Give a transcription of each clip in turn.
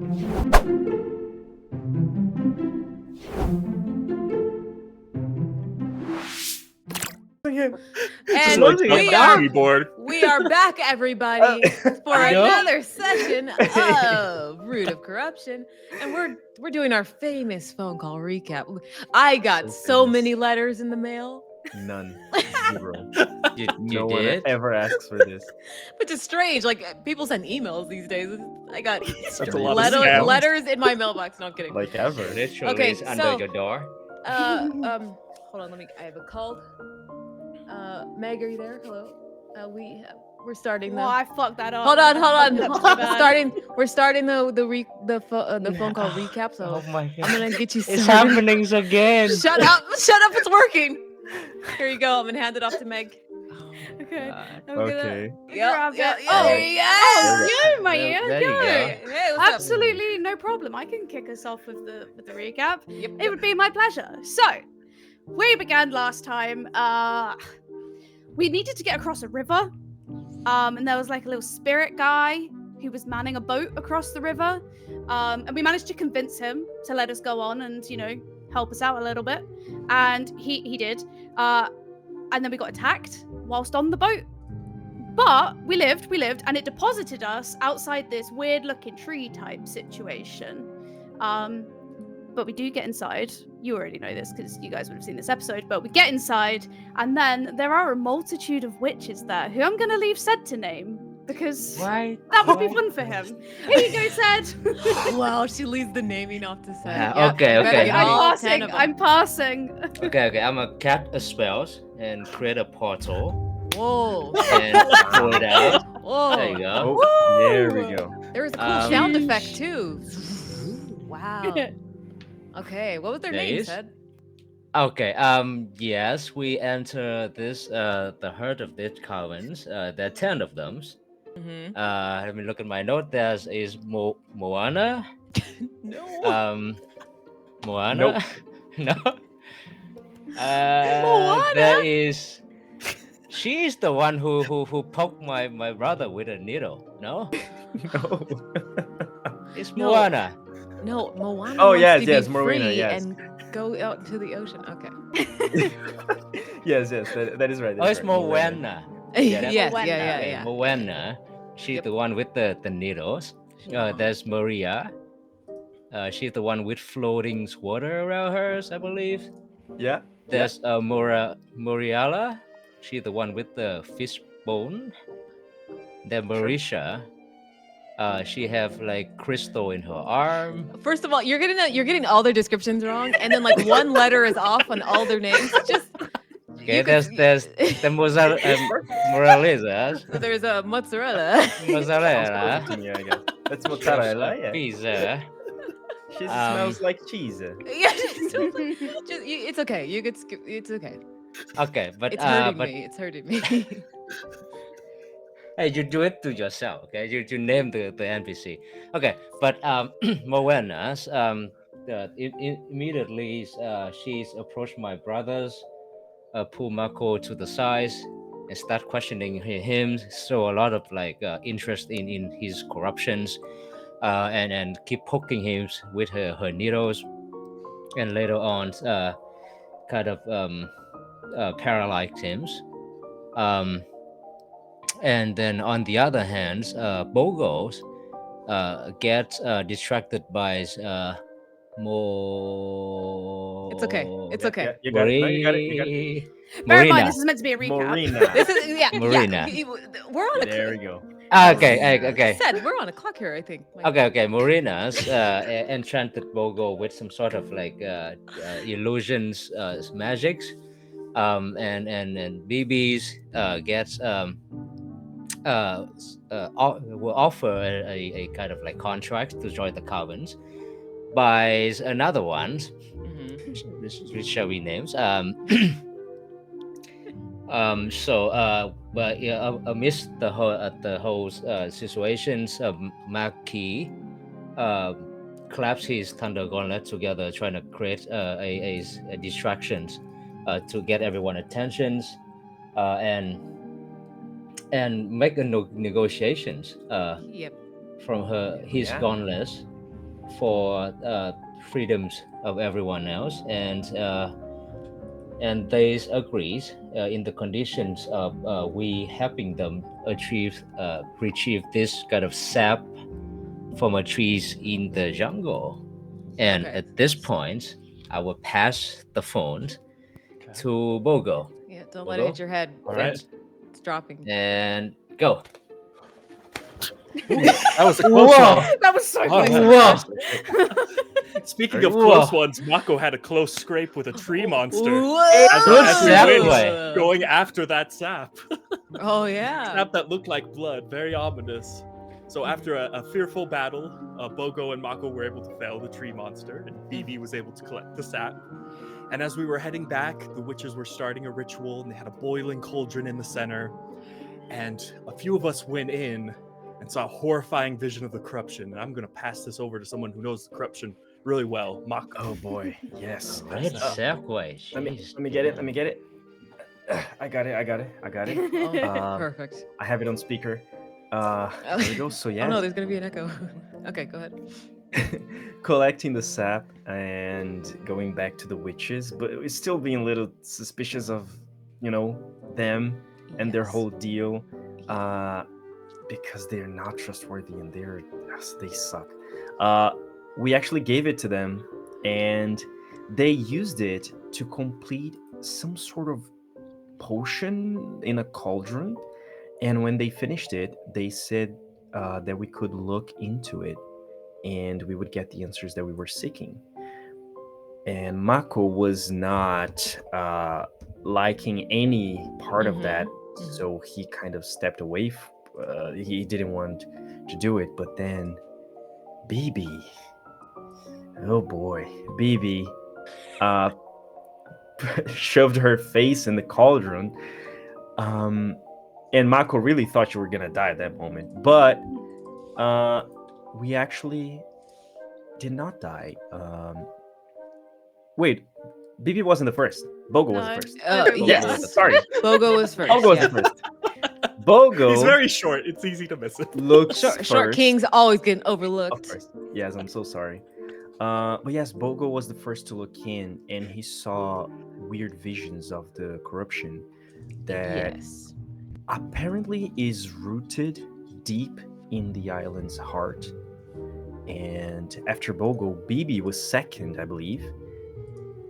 And like we are back, everybody, for another session of Root of Corruption, and we're doing our famous phone call recap. I got so many letters in the mail. None. Zero. You one did? ever asks for this. Which is strange. Like, people send emails these days. I got That's a lot of scams. letters in my mailbox. No, I'm kidding. Like ever. Literally Okay, is under so- your door. Hold on. I have a call. Meg, are you there? Hello. We're starting the. Well, I fucked that up. Hold on. That's my bad. We're starting the phone call recap. So Oh my god. I'm gonna get you It's started. happening again. Shut up! It's working. Here you go. I'm gonna hand it off to Meg. Okay. God. I'm gonna Okay. grab it. Oh, Oh, there you go. you, my ear. There you go. Hey, what's up? Absolutely no problem. I can kick us off with the recap. Yep, It would be my pleasure. So, we began last time. We needed to get across a river. And there was like a little spirit guy who was manning a boat across the river. And we managed to convince him to let us go on and, help us out a little bit. And he did. And then we got attacked whilst on the boat. But we lived, and it deposited us outside this weird-looking tree type situation. But we do get inside. You already know this because you guys would have seen this episode. But we get inside, and then there are a multitude of witches there who I'm going to leave Ced to name because Right. that would be fun for him. Here you go, Ced. Wow, she leaves the naming off to say. Okay. I'm passing. Okay. I'm gonna cast a spells and create a portal Whoa. and pull it out. Whoa. There you go. Oh, there we go. There was a cool Um, sound effect too. Wow. Okay, what was their There name, is. Ced? Okay. Yes, we enter this the herd of dead caverns. There are 10 of them. Mm-hmm. Let me look at my note. There's Moana. No. Moana. No. Moana? There is. She's the one who poked my brother with a needle. No, No. it's No. Moana. No, Moana. Oh, wants yes, to yes, be Marina, free yes. and go out into the ocean. Okay. yes, that is right. Oh, it's Moana. yes, that's- Moana. yeah. Moana. She's Yep. the one with the needles. There's Maria. She's the one with floating water around hers, I believe. Yeah. There's Moriala. She's the one with the fish bone. Then Marisha. She have like crystal in her arm. First of all, you're getting all their descriptions wrong, and then like one letter is off on all their names. Just Okay, you could- there's the Moralizas. there's a mozzarella. Mozzarella. Yeah, I guess. That's mozzarella. Yeah. Pizza. She smells like cheese. Yeah, it's okay. You could skip. It's okay. Okay, but It's hurting but me. It's hurting me. hey, you do it to yourself, okay? You name the NPC. Okay, but Moena's immediately she's approached my brothers, pull Marco to the side and start questioning him. So a lot of like interest in his corruptions, and keep poking him with her needles, and later on kind of paralyzed him. And then on the other hand, Bogo gets distracted by Mo. It's okay. It's okay. Yeah, you got it. No, you got it. Bear in mind, Marina. this is meant to be a recap. Marina. This is Marina. We're on a There we go. Okay. Said we're on a clock here. I think. Okay. Marina's enchanted Bogo with some sort of like illusions, magics, and BB's gets will offer a kind of like contract to join the Covens. Buys another one, which shall we names. But yeah, amidst the whole situations, Maki claps his thunder gauntlet together, trying to create a distractions to get everyone attentions, and make negotiations Yep. from his Yeah. gauntlets. for freedoms of everyone else, and they agrees in the conditions of we helping them retrieve this kind of sap from a trees in the jungle. And Okay. at this point, I will pass the phone Okay. to Bogo. Yeah, don't let it hit Bogo, your head. All right. It's dropping. and go. That was a close Whoa! one. That was so Oh, close. Whoa! Speaking of Whoa. close ones, Mako had a close scrape with a tree monster. As Good we went, segue. going after that sap. Oh yeah. Sap that looked like blood, very ominous. So after a fearful battle, Bogo and Mako were able to fell the tree monster, and BB was able to collect the sap. And as we were heading back, the witches were starting a ritual, and they had a boiling cauldron in the center. And a few of us went in and saw a horrifying vision of the corruption. And I'm going to pass this over to someone who knows the corruption really well, Mako. Oh boy, yes. Great segue. Let Jeez. me get it. Let me get it. I got it. Oh, perfect. I have it on speaker. There we go. So yeah. Oh no, there's gonna be an echo. Okay, go ahead. Collecting the sap and going back to the witches, but it's still being a little suspicious of, them and their Yes. whole deal, because they're not trustworthy and they suck. We actually gave it to them, and they used it to complete some sort of potion in a cauldron. And when they finished it, they said that we could look into it and we would get the answers that we were seeking. And Mako was not liking any part of that, so he kind of stepped away. He didn't want to do it, but then BB, oh boy, BB shoved her face in the cauldron. And Mako really thought you were gonna die at that moment, but we actually did not die. Wait, BB wasn't the first. Bogo was the No. first. Bogo Yes, was. sorry. Bogo was first. Bogo was yeah. the first. Bogo He's very short. It's easy to miss it. looks Short first. kings always getting Of overlooked. course. Yes, I'm so sorry. But yes, Bogo was the first to look in, and he saw weird visions of the corruption that Yes. apparently is rooted deep in the island's heart. And after Bogo, BB was second, I believe.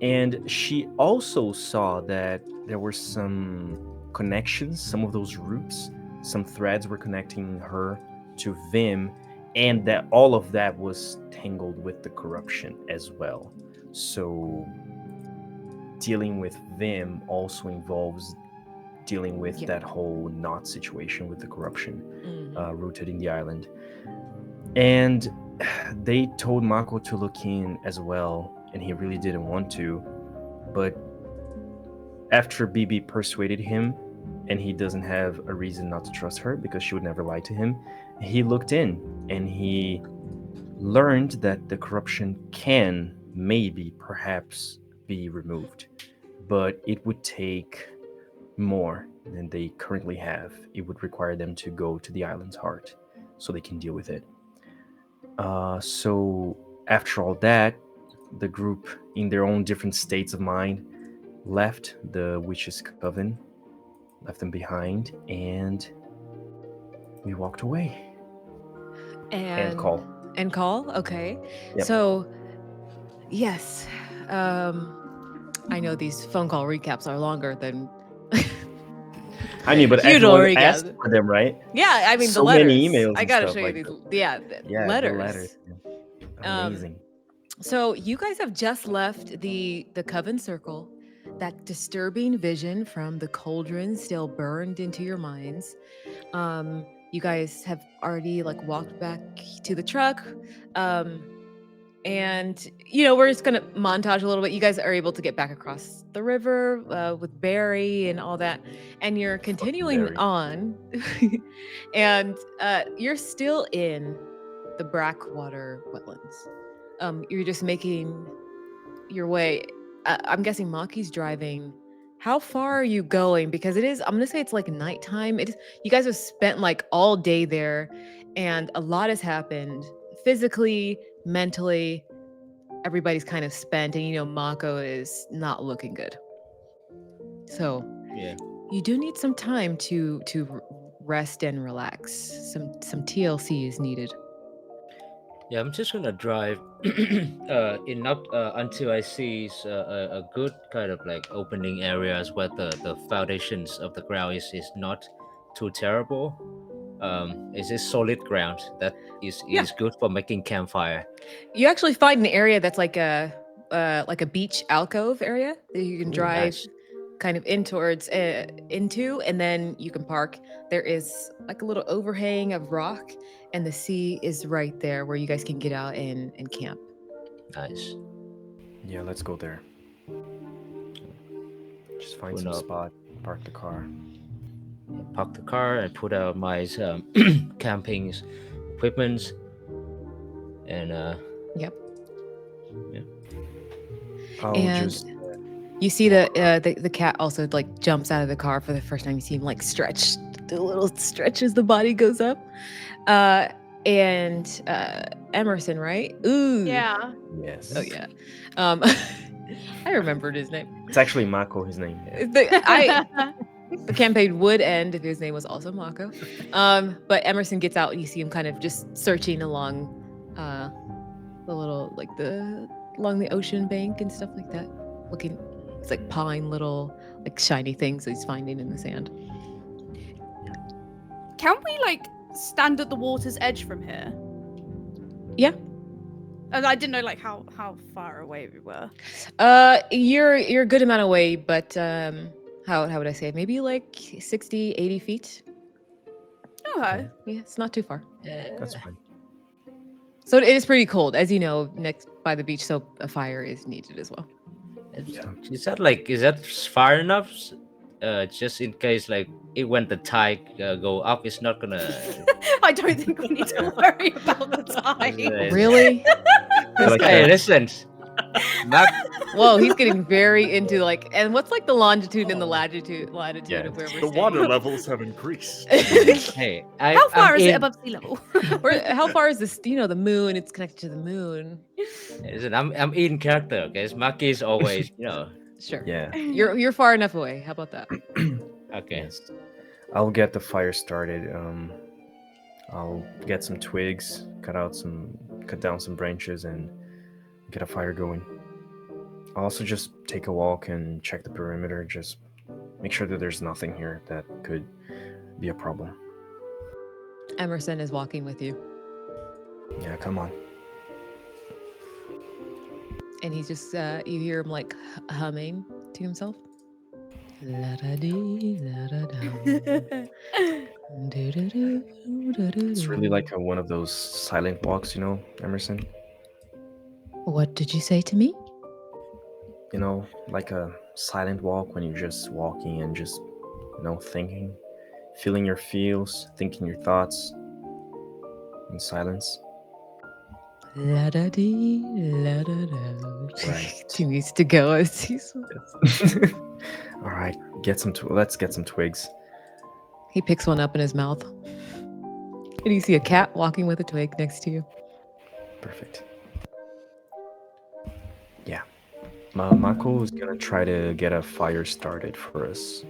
And she also saw that there were some connections, some of those roots, some threads were connecting her to Vim, and that all of that was tangled with the corruption as well. So dealing with Vim also involves dealing with that whole knot situation with the corruption rooted in the island. And they told Mako to look in as well, and he really didn't want to. But after BB persuaded him, and he doesn't have a reason not to trust her because she would never lie to him, he looked in and he learned that the corruption can maybe perhaps be removed, but it would take more than they currently have. It would require them to go to the island's heart so they can deal with it. So after all that, the group, in their own different states of mind, left the witches' coven, left them behind, and we walked away. And call. And call. Okay. Yep. So, yes, I know these phone call recaps are longer than. I mean, but You everyone don't asked recap. for them, right? Yeah, I mean So the letters. many emails I and gotta stuff show you like these. that. Yeah, Yeah, letters. the letters. Amazing. So you guys have just left the coven circle. That disturbing vision from the cauldron still burned into your minds. You guys have already walked back to the truck. And we're just gonna montage a little bit. You guys are able to get back across the river with Barry and all that, and you're continuing Barry. on, and you're still in the Brackwater wetlands. You're just making your way. I'm guessing Maki's driving. How far are you going? Because I'm gonna say it's nighttime. You guys have spent all day there, and a lot has happened physically, mentally, everybody's kind of spent, and Mako is not looking good. So Yeah. you do need some time to rest and relax. Some TLC is needed. Yeah, I'm just gonna drive enough until I see a good kind of like opening areas where the foundations of the ground is not too terrible. Is this solid ground that is Yeah. good for making campfire? You actually find an area that's like a beach alcove area that you can Ooh, drive nice. kind of into, and then you can park. There is like a little overhang of rock, and the sea is right there where you guys can get out and camp. Nice. Yeah, let's go there. Just find Put some up. spot, park the car. Park the car and put out my camping equipment. And Yep. Yeah. I'll And just you see the cat also like jumps out of the car for the first time. You see him like stretch, the little stretch as the body goes up. And Emerson, right? Ooh. Yeah. yes. Oh yeah. I remembered his name. It's actually Mako, his name. Yeah. The campaign would end if his name was also Mako. But Emerson gets out and you see him kind of just searching along the little along the ocean bank and stuff like that. Looking, it's like pawing little like shiny things that he's finding in the sand. Can we like stand at the water's edge from here? Yeah. And I didn't know like how far away we were. You're a good amount away, but how would I say? Maybe like 60, 80 feet. Okay. Yeah, it's not too far. That's fine. So it is pretty cold, as you know, next by the beach, so a fire is needed as well. Is that far enough? Just in case, like, when the tide go up, it's not gonna. I don't think we need to worry about the tide. Yeah. Really? This Like guy. Hey, listen, Mac. Whoa, he's getting very into like, and what's like the longitude and the latitude Yeah. of where we're The staying? water levels have increased. Hey, How far is it above sea level? How far is this? The moon. It's connected to the moon. Listen, I'm in character, okay? Mac is always, Sure. Yeah. You're far enough away. How about that? Okay. Yes. I'll get the fire started. I'll get some twigs, cut down some branches, and get a fire going. I'll also just take a walk and check the perimeter. Just make sure that there's nothing here that could be a problem. Emerson is walking with you, Yeah, come on. and he's just you hear him like humming to himself. La-da-dee, la-da-da. It's really like one of those silent walks, Emerson. What did you say to me? Like a silent walk when you're just walking and just, thinking, feeling your feels, thinking your thoughts in silence. La-da-dee, la-da-da. Right. He needs to go. As he's... All right, let's get some twigs. He picks one up in his mouth. And you see a cat walking with a twig next to you. Perfect. Yeah. Mako is gonna try to get a fire started for us.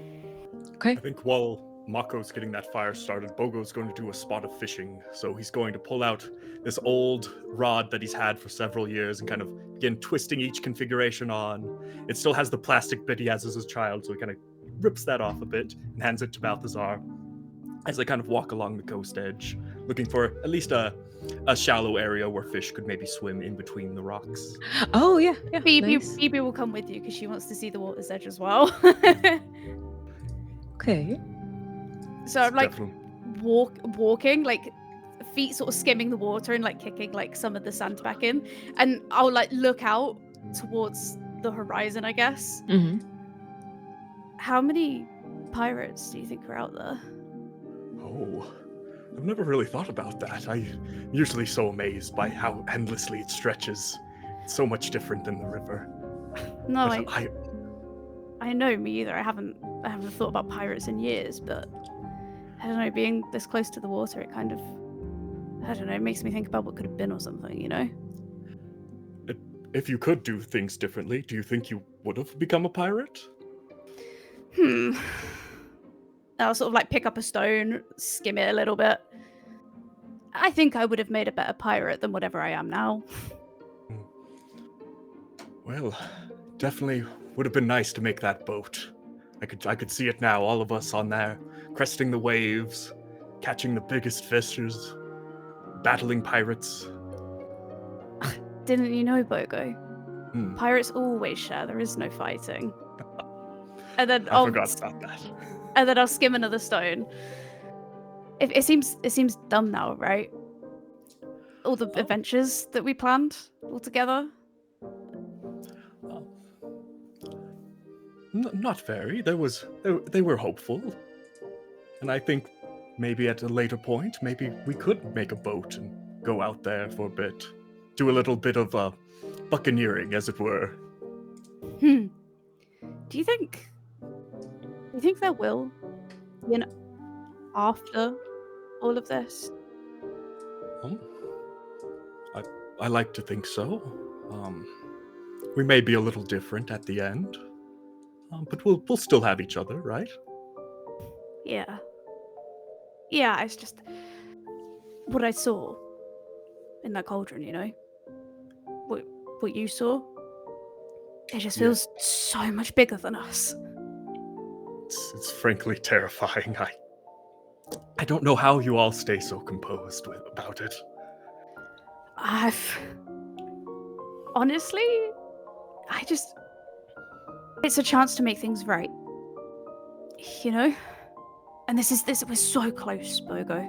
Okay. I think while Mako's getting that fire started, Bogo's going to do a spot of fishing. So he's going to pull out this old rod that he's had for several years and kind of begin twisting each configuration on. It still has the plastic bit he has as a child, so he kind of rips that off a bit and hands it to Balthazar as they kind of walk along the coast edge, looking for at least a shallow area where fish could maybe swim in between the rocks. Oh, yeah. Phoebe Nice. will come with you because she wants to see the water's edge as well. Okay. So I'm like Definitely. walking, like feet sort of skimming the water and like kicking like some of the sand back in, and I'll like look out towards the horizon, I guess. Mm-hmm. How many pirates do you think are out there? Oh, I've never really thought about that. I'm usually so amazed by how endlessly it stretches. It's so much different than the river. No, But I know, me either. I haven't thought about pirates in years, but I don't know, being this close to the water, it kind of, I don't know, it makes me think about what could have been or something, if you could do things differently, do you think you would have become a pirate? I'll sort of like pick up a stone, skim it a little bit. I think I would have made a better pirate than whatever I am now. Well, definitely would have been nice to make that boat. I could see it now, all of us on there, cresting the waves, catching the biggest fishes, battling pirates. Didn't you know, Bogo? Hmm. Pirates always share. There is no fighting. And then I forgot about that. And then I'll skim another stone. It seems dumb now, right? All the adventures that we planned all together. Not very. They were hopeful, and I think maybe at a later point, maybe we could make a boat and go out there for a bit, do a little bit of buccaneering, as it were. Do you think there will be an after all of this? I like to think so. We may be a little different at the end, but we'll still have each other, right? Yeah. Yeah, it's just what I saw in that cauldron, you know? What you saw? It just feels so much bigger than us. It's frankly terrifying. I don't know how you all stay so composed about it. Honestly, it's a chance to make things right. You know? And we're so close, Bogo.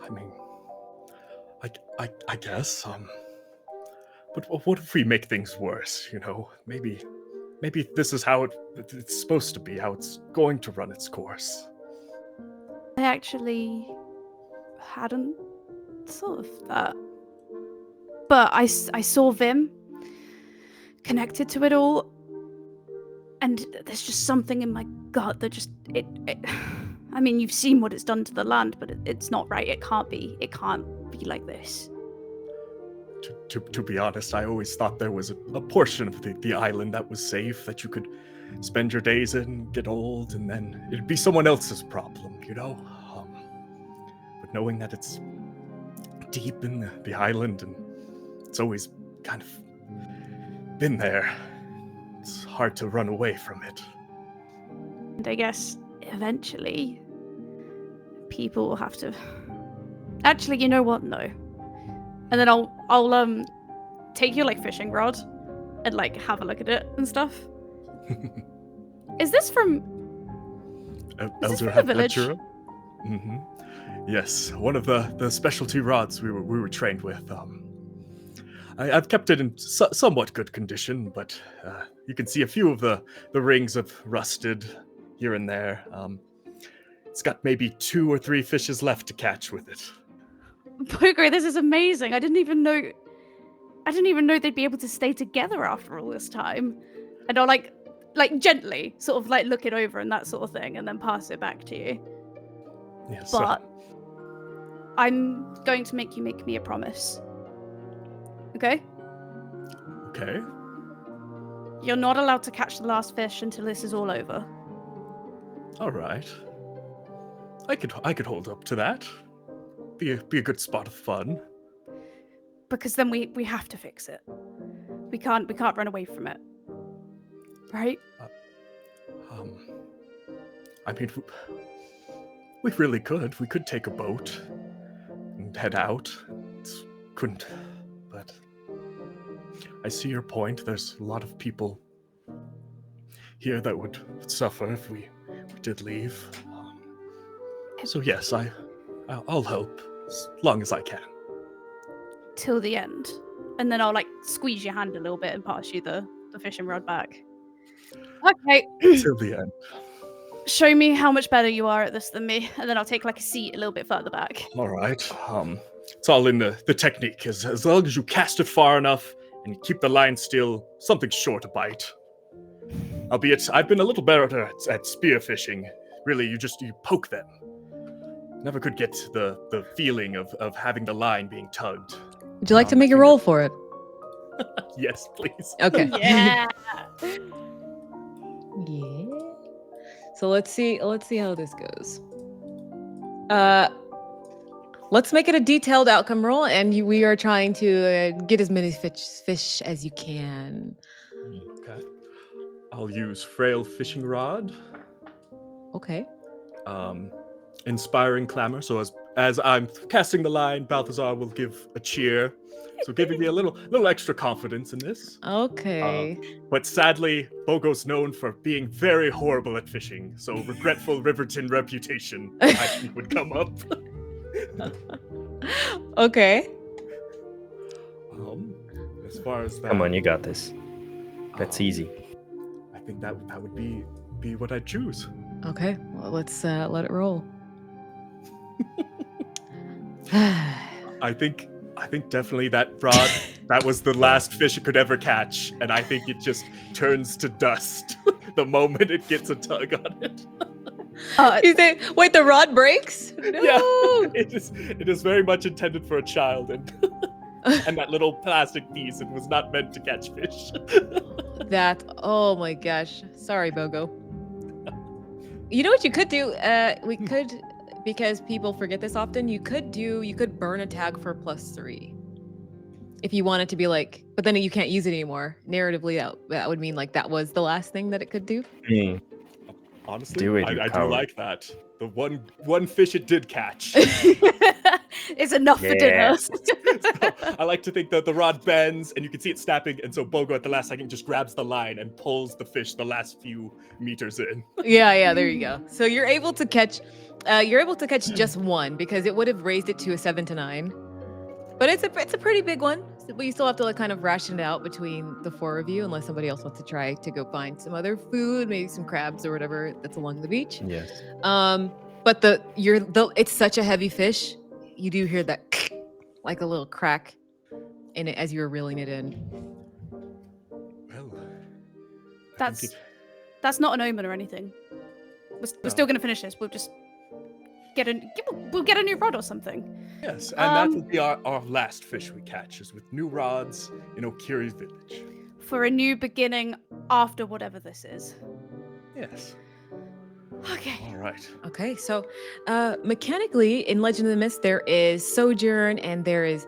I mean, I guess, but what if we make things worse, you know? Maybe this is how it's supposed to be, how it's going to run its course. I actually hadn't thought of that. But I saw Vim connected to it all, and there's just something in my gut that just it I mean, you've seen what it's done to the land, but it's not right. It can't be like this. To be honest, I always thought there was a portion of the island that was safe, that you could spend your days in, get old, and then it'd be someone else's problem, you know? But knowing that it's deep in the island, and it's always kind of been there, it's hard to run away from it. And I guess eventually people will have to... Actually, you know what? No. And then I'll take your like fishing rod and like have a look at it and stuff. Is this from Elder the village? Mm-hmm. Yes, one of the specialty rods we were trained with. I've kept it in somewhat good condition, but you can see a few of the rings have rusted here and there. It's got maybe 2 or 3 fishes left to catch with it. Bogo, this is amazing. I didn't even know they'd be able to stay together after all this time. And I'll like gently sort of like look it over and that sort of thing, and then pass it back to you. Yes, But I'm going to make you make me a promise. Okay? Okay. You're not allowed to catch the last fish until this is all over. All right. I could hold up to that. Be a good spot of fun. Because then we have to fix it. We can't run away from it. Right? I mean, we really could. We could take a boat and head out. Couldn't, but I see your point. There's a lot of people here that would suffer if we did leave. So yes, I'll help as long as I can. Till the end. And then I'll like squeeze your hand a little bit and pass you the fishing rod back. Okay. Till the end. Show me how much better you are at this than me, and then I'll take like a seat a little bit further back. All right. It's all in the technique. As long as you cast it far enough and you keep the line still, something's sure to bite. Albeit, I've been a little better at spear fishing. Really, you poke them. Never could get the feeling of having the line being tugged. Would you like to make a roll for it? Yes, please. Okay. Yeah. Yeah. So let's see how this goes. Let's make it a detailed outcome roll, and we are trying to get as many fish as you can. Okay. I'll use frail fishing rod. Okay. Inspiring clamor. So as I'm casting the line, Balthazar will give a cheer. So giving me a little extra confidence in this. Okay. But sadly, Bogo's known for being very horrible at fishing, so regretful Riverton reputation, I think, would come up. Okay. As far as that, Come on, you got this. That's easy. I think that would be what I'd choose. Okay. Well, let's let it roll. I think definitely that rod, that was the last fish it could ever catch, and I think it just turns to dust the moment it gets a tug on it. You say, wait, the rod breaks? No. Yeah, it is very much intended for a child, and and that little plastic piece, it was not meant to catch fish. Oh my gosh. Sorry, Bogo. You know what you could do? We could, because people forget this often, you could burn a tag for +3. If you want it to be like, but then you can't use it anymore. Narratively, that would mean like that was the last thing that it could do. Honestly, Do it, I do coward. like that. The one fish it did catch. It's enough for dinner. Yes. So, I like to think that the rod bends and you can see it snapping, and so Bogo at the last second just grabs the line and pulls the fish the last few meters in. Yeah, there you go. So you're able to catch just one, because it would have raised it to a 7 to 9. But it's a pretty big one. But you still have to like kind of ration it out between the 4 of you, unless somebody else wants to try to go find some other food, maybe some crabs or whatever that's along the beach. Yes. But it's such a heavy fish. You do hear that like a little crack in it as you were reeling it in. Well, That's not an omen or anything. We're still going to finish this. We'll just get a new rod or something. yes, and that will be our last fish we catch, is with new rods in Okiri's village. For a new beginning after whatever this is. Yes. Okay. All right. Okay, so mechanically in Legend of the Mist there is sojourn and there is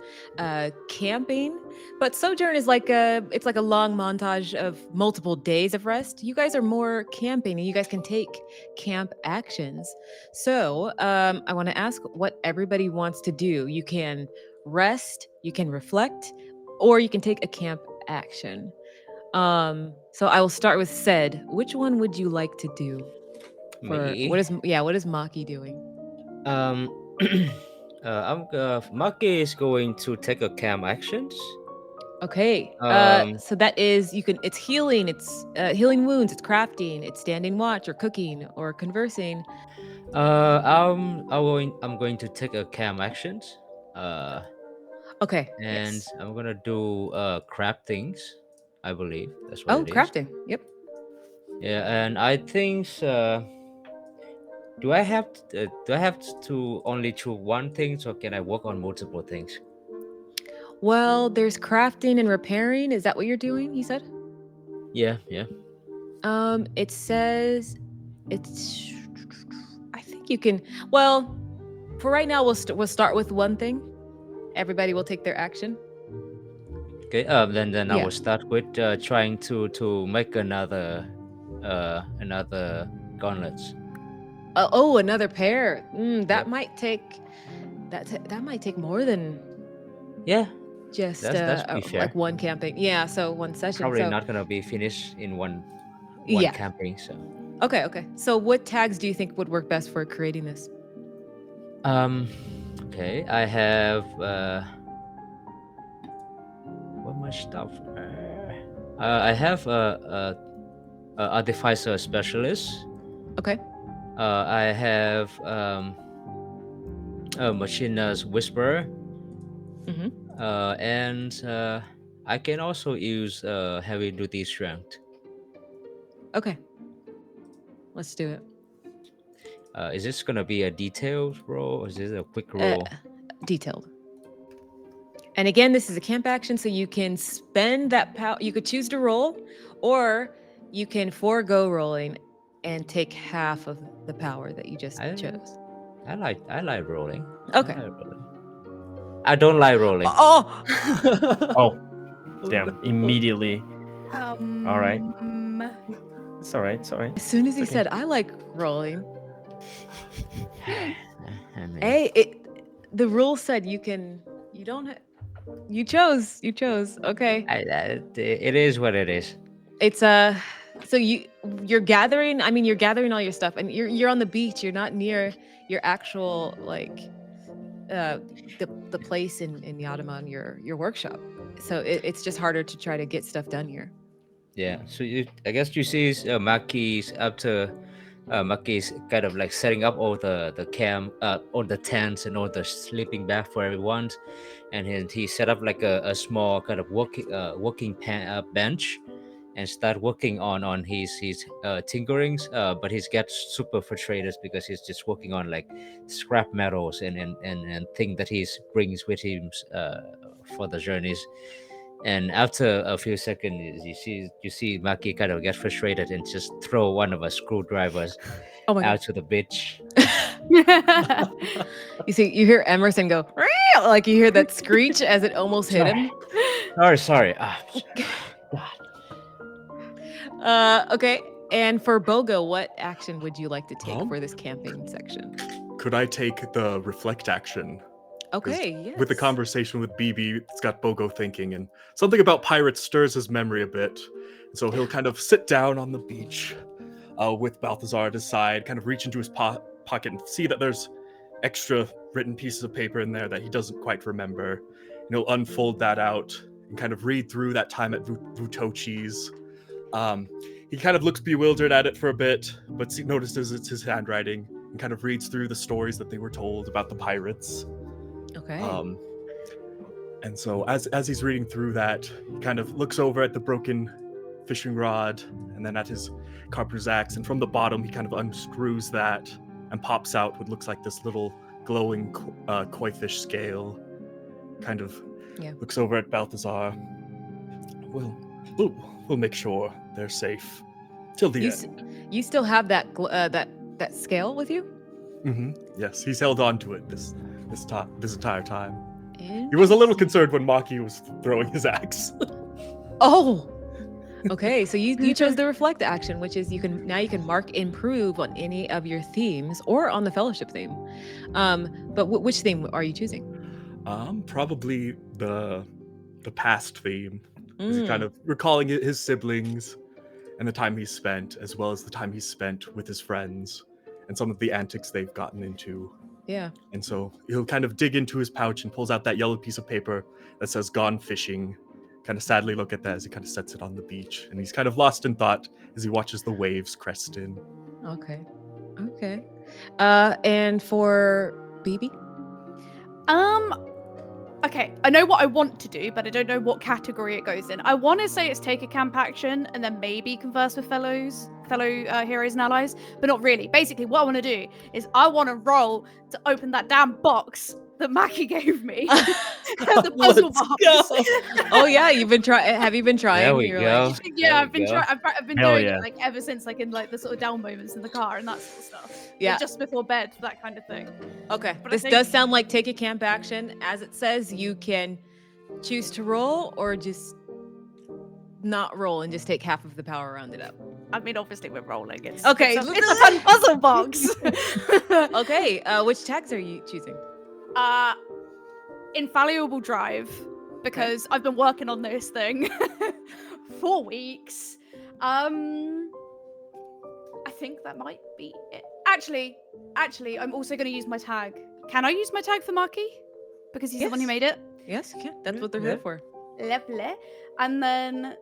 camping, but sojourn is like a long montage of multiple days of rest. You guys are more camping, and you guys can take camp actions. So I want to ask what everybody wants to do. You can rest, you can reflect, or you can take a camp action. So I will start with Sed. Which one would you like to do? Me? What is Maki doing? Maki is going to take a camp actions. Okay. Um, So that is it's healing, it's healing wounds, it's crafting, it's standing watch or cooking or conversing. I'm going to take a camp actions. Okay. And yes. I'm gonna do craft things. I believe that's what Oh, it is. crafting. Yep. Yeah, and I think do I have to only choose one thing, or can I work on multiple things? Well, there's crafting and repairing. Is that what you're doing? You said. Yeah. It says it's. I think you can. Well, for right now, we'll start with one thing. Everybody will take their action. Okay. Then I Yeah. will start with trying to make another gauntlets. Oh, another pair. That Yep. might take. That might take more than Yeah. just That's pretty fair. like one camping. Yeah, so one session. Probably so not gonna be finished in one yeah. camping. So. Okay. So what tags do you think would work best for creating this? Okay, I have what my stuff? I have a artificer specialist. Okay. I have a machiner's whisperer. Mm-hmm. And I can also use heavy duty strength. Okay. Let's do it. Is this gonna be a detailed roll, or is this a quick roll? Detailed. And again, this is a camp action, so you can spend that power. You could choose to roll, or you can forego rolling and take half of the power that you just chose. I like rolling. Okay. I don't like rolling. Oh, Oh, damn! Immediately. All right. It's all right. It's all right. as soon as he It's okay. said, "I like rolling," I mean, the rule said you can. You don't. You chose. You chose. Okay. it is what it is. It's so you're gathering. I mean, you're gathering all your stuff, and you're on the beach. You're not near your actual like the place in Yatamon, your workshop. So it's just harder to try to get stuff done here. Yeah. So I guess you see Maki's after Maki's kind of like setting up all the camp, all the tents and all the sleeping bag for everyone, and he set up like a small kind of working bench, and start working on his tinkerings. But he gets super frustrated because he's just working on like scrap metals and thing that he brings with him for the journeys. And after a few seconds, you see Maki kind of get frustrated and just throw one of the screwdrivers Oh my out god! to the beach. You hear Emerson go "Real," like you hear that screech as it almost hit him. Sorry. Okay. And for Bogo, what action would you like to take for this camping section? Could I take the reflect action? Okay. Yes. With the conversation with BB, it's got Bogo thinking, and something about pirates stirs his memory a bit. So he'll kind of sit down on the beach with Balthazar at his side, kind of reach into his pocket and see that there's extra written pieces of paper in there that he doesn't quite remember. And he'll unfold that out and kind of read through that time at Vutochi's. He kind of looks bewildered at it for a bit, but notices it's his handwriting and kind of reads through the stories that they were told about the pirates. Okay. And so as he's reading through that, he kind of looks over at the broken fishing rod and then at his carpenter's axe, and from the bottom he kind of unscrews that and pops out what looks like this little glowing koi fish scale. Kind of looks over at Balthazar. We'll make sure they're safe till the end. You still have that that scale with you? Mm-hmm. Yes, he's held on to it this entire time. He was a little concerned when Maki was throwing his axe. Oh, okay. So you chose the reflect action, which is you can mark improve on any of your themes or on the fellowship theme. But which theme are you choosing? Probably the past theme. He's kind of recalling his siblings and the time he's spent, as well as the time he's spent with his friends and some of the antics they've gotten into. Yeah. And so he'll kind of dig into his pouch and pulls out that yellow piece of paper that says "Gone Fishing." Kind of sadly look at that as he kind of sets it on the beach, and he's kind of lost in thought as he watches the waves crest in. Okay. And for BB? Okay, I know what I want to do, but I don't know what category it goes in. I want to say it's take a camp action and then maybe converse with fellow heroes and allies, but not really. Basically, what I want to do is I want to roll to open that damn box that Maki gave me. The puzzle box. Oh yeah, you've been trying. Have you been trying? There we go. Yeah, I've been trying. I've been doing yeah. it like ever since, like in like the sort of down moments in the car and that sort of stuff. Yeah, like, just before bed, that kind of thing. Okay, But this does sound like take a camp action. As it says, you can choose to roll or just not roll and just take half of the power rounded up. I mean, obviously we're rolling. It's okay. It's a fun puzzle box. Okay, which tags are you choosing? Infallible drive, because I've been working on this thing for weeks. I think that might be it. Actually, I'm also going to use my tag. Can I use my tag for Maki? Because he's the one who made it? Yes, you can. That's what they're here for. Lovely. And then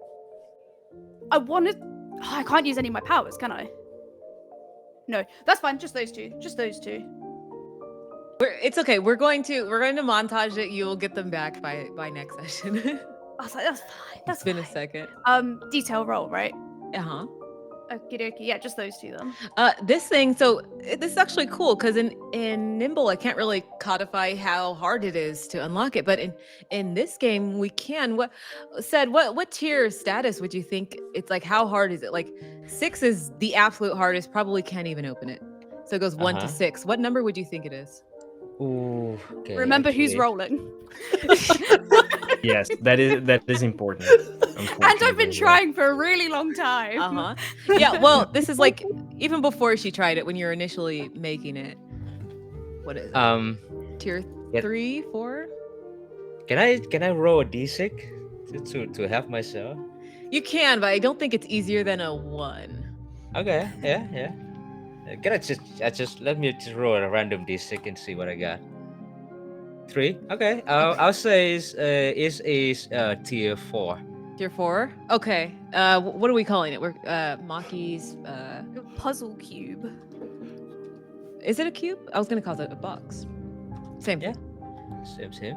I can't use any of my powers, can I? No, that's fine. Just those two. It's okay. We're going to montage it. You will get them back by next session. I was like, that's fine. It's been a second. Detail roll, right? Okie dokie. Yeah, just those two then. This thing, so this is actually cool because in Nimble, I can't really codify how hard it is to unlock it, but in this game, we can. What tier status would you think it's like? How hard is it? Like 6 is the absolute hardest. Probably can't even open it. So it goes 1 to 6. What number would you think it is? Ooh, okay. Remember who's actually, rolling. Yes, that is important. And I've been unfortunately, trying for a really long time. Yeah. Well, this is like even before she tried it when you're initially making it. What is it? Tier yeah. 3, 4? Can I roll a d6 to help myself? You can, but I don't think it's easier than a 1. Okay, yeah. Can I just let me just roll a random d6 and see what I got. 3. Okay. I'll say is tier 4. Tier 4? Okay. What are we calling it? We're Maki's Puzzle cube. Is it a cube? I was gonna call it a box. Same. Yeah. Same.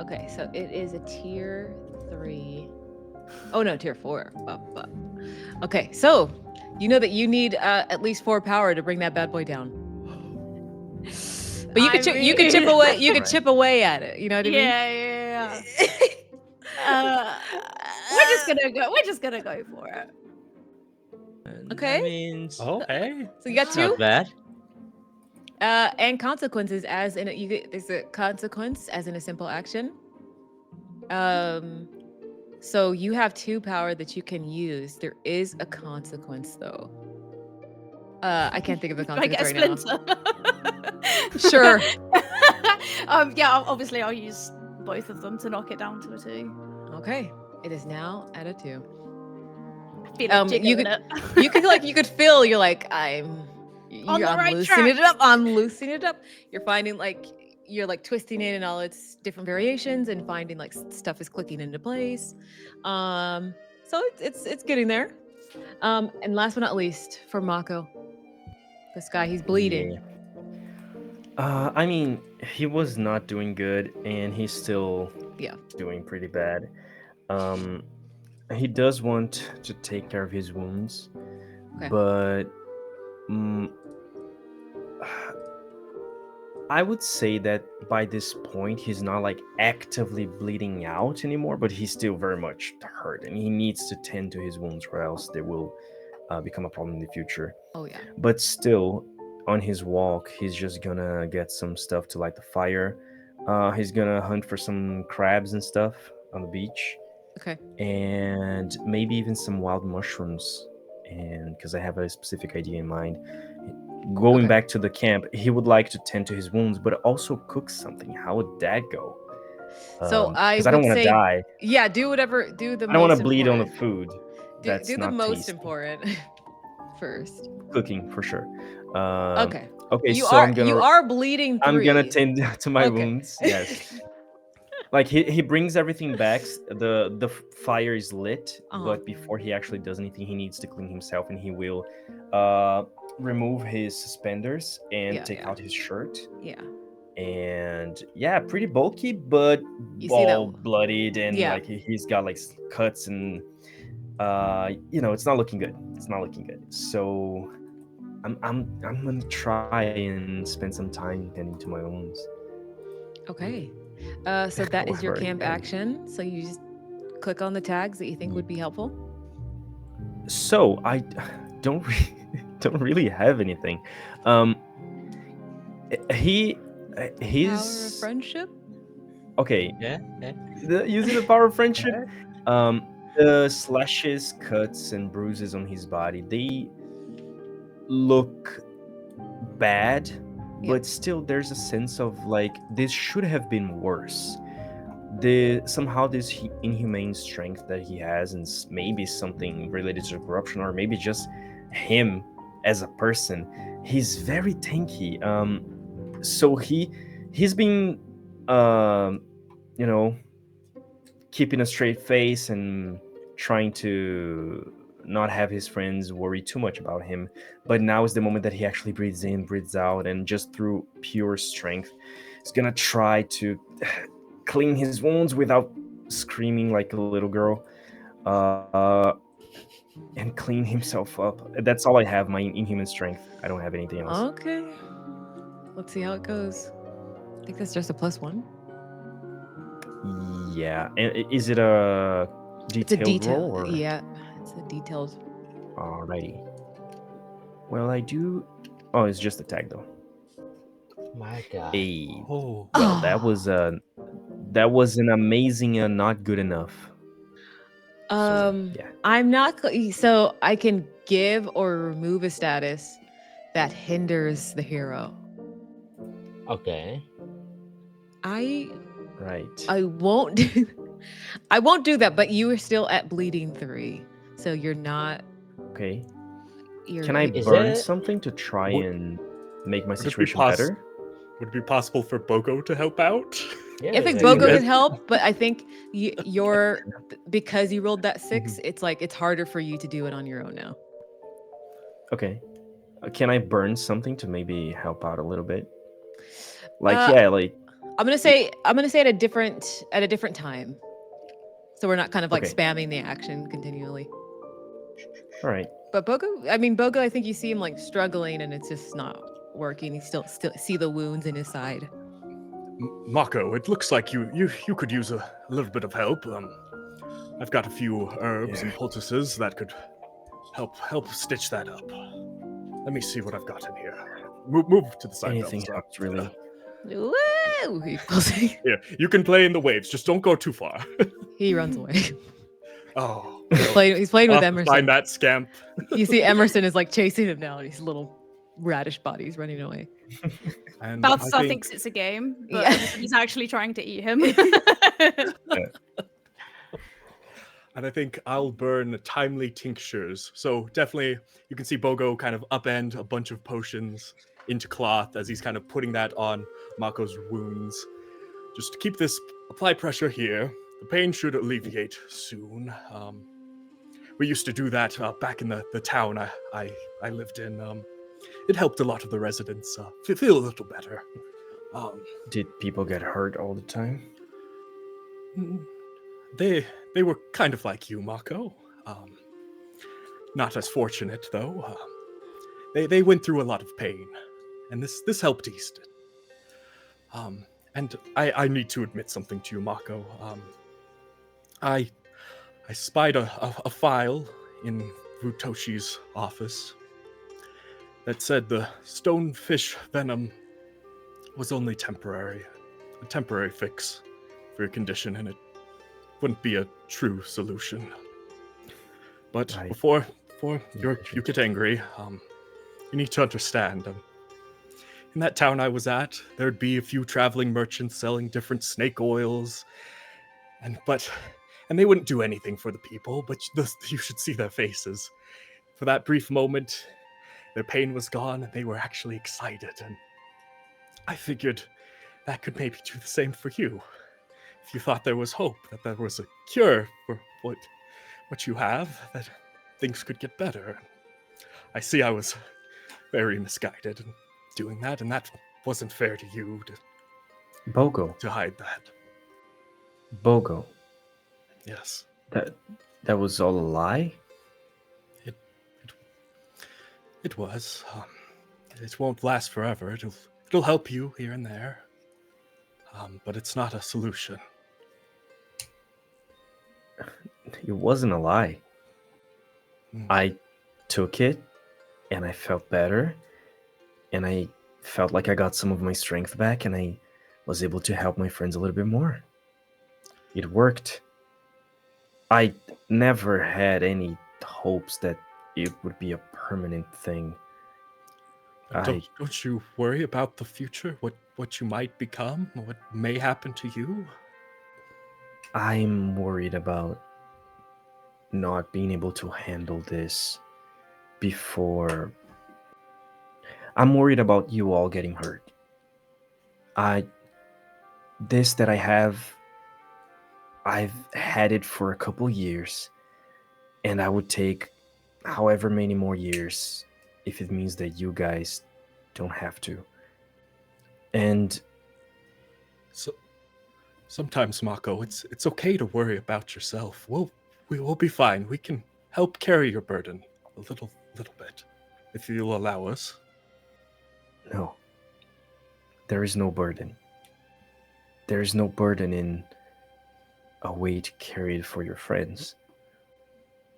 Okay, so it is a tier 3. Oh no, tier 4. Okay, so you know that you need at least 4 power to bring that bad boy down. But you could you could chip away. You could chip away at it. You know what I mean? Yeah. We're just gonna go for it. Okay. That means Okay. So you got it's 2. not bad. And consequences as in there's a consequence as in a simple action. So you have 2 power that you can use. There is a consequence though. I can't think of the Do I consequence get a right splinter? Sure. Yeah, obviously I'll use both of them to knock it down to a 2. now. Okay. It is now at a 2. I feel like You jiggling could you could feel you're like On the I'm right loosening it track. up. I'm loosening it up. You're finding like you're like twisting it in all its different variations and finding like stuff is clicking into place. So it's getting there. And last but not least, for Mako, this guy, he's bleeding. Yeah. I mean, he was not doing good, and he's still doing pretty bad. He does want to take care of his wounds, but I would say that by this point he's not like actively bleeding out anymore, but he's still very much hurt, and he needs to tend to his wounds, or else they will become a problem in the future. Oh yeah. But still, on his walk, he's just gonna get some stuff to light the fire. He's gonna hunt for some crabs and stuff on the beach. Okay. And maybe even some wild mushrooms, and because I have a specific idea in mind. Going back to the camp, he would like to tend to his wounds, but also cook something. How would that go? So I don't want to say, die. Yeah, do whatever. Do the. I don't want most to bleed on the important. food. Do That's the not most tasty. important first. Cooking for sure. Okay. Okay. You So you are bleeding. 3. I'm gonna tend to my Okay. wounds. Yes. Like he brings everything back. The fire is lit, but before he actually does anything, he needs to clean himself, and he will remove his suspenders and take out his shirt. Yeah. And pretty bulky, but You see that all one? bloodied, and like he's got like cuts, and it's not looking good. It's not looking good. So I'm gonna try and spend some time tending to my wounds. Okay. So that is your camp action. So you just click on the tags that you think would be helpful. So I don't really have anything. His Power of friendship. Okay. Yeah. Using the power of friendship. The slashes, cuts, and bruises on his body, they look bad, but still there's a sense of like this should have been worse. Somehow this inhumane strength that he has, and maybe something related to corruption, or maybe just him as a person, he's very tanky. So he's been keeping a straight face and trying to not have his friends worry too much about him. But now is the moment that he actually breathes in, breathes out, and just through pure strength, he's gonna try to clean his wounds without screaming like a little girl. and clean himself up. That's all I have, my inhuman strength. I don't have anything else. Okay. Let's see how it goes. I think that's just a +1. Yeah. And is it a It's a detailed detail. roll? Or... Yeah, it's a detailed. Alrighty. Well, I do... Oh, it's just a tag, though. My God. Oh. Well, that was an amazing and not good enough. Yeah. I'm not. So I can give or remove a status that hinders the hero. Okay. I Right. won't do. I won't do that. But you are still at bleeding 3, so you're not. Okay. You're. Can I Is burn it- something to try Would- and make my would it be situation poss- better? Would it be possible for Bogo to help out? Yeah, I think like- Bogo Yes. can help, but I think you're because you rolled that 6. It's like it's harder for you to do it on your own now. Okay. Can I burn something to maybe help out a little bit? Like, Uh, yeah, like... I'm gonna say at a different time, so we're not kind of like Okay. spamming the action continually. All right. But Bogo, I think you see him like struggling, and it's just not working. You still see the wounds in his side. Mako, it looks like you could use a little bit of help. I've got a few herbs and poultices that could help stitch that up. Let me see what I've got in here. Move to the side. Anything Belzer. helps, really. Woo! Yeah, you can play in the waves. Just don't go too far. He runs away. Oh, He's playing I'll with have to Emerson. find that scamp. You see Emerson is like chasing him now, and his little radish body's running away. And Balthazar I think, thinks it's a game, but Yeah. he's actually trying to eat him. and I think I'll burn timely tinctures. So definitely, you can see Bogo kind of upend a bunch of potions into cloth as he's kind of putting that on Mako's wounds. Just to keep this, apply pressure here. The pain should alleviate soon. We used to do that back in the town I lived in. It helped a lot of the residents feel a little better. Did people get hurt all the time? They were kind of like you, Mako. Not as fortunate though. They went through a lot of pain, and this helped ease it. And I need to admit something to you, Mako. I spied a file in Vutochi's office that said the stonefish venom was only temporary, a temporary fix for your condition, and it wouldn't be a true solution. But Right. before you get angry, you need to understand. In that town I was at, there'd be a few traveling merchants selling different snake oils, and they wouldn't do anything for the people, but you should see their faces. For that brief moment, their pain was gone, and they were actually excited, and I figured that could maybe do the same for you. If you thought there was hope, that there was a cure for what you have, that things could get better. I see I was very misguided in doing that, and that wasn't fair to you Bogo. to hide that. Bogo. Yes. That was all a lie? It was. It won't last forever. It'll help you here and there. But it's not a solution. It wasn't a lie. Mm. I took it, and I felt better, and I felt like I got some of my strength back, and I was able to help my friends a little bit more. It worked. I never had any hopes that it would be a permanent thing. Don't you worry about the future? What you might become? What may happen to you? I'm worried about not being able to handle this before. I'm worried about you all getting hurt. This that I have, I've had it for a couple years, and I would take however many more years if it means that you guys don't have to. And So sometimes, Mako, it's okay to worry about yourself. We will be fine. We can help carry your burden a little bit, if you'll allow us. No. There is no burden. There is no burden in a weight carried for your friends.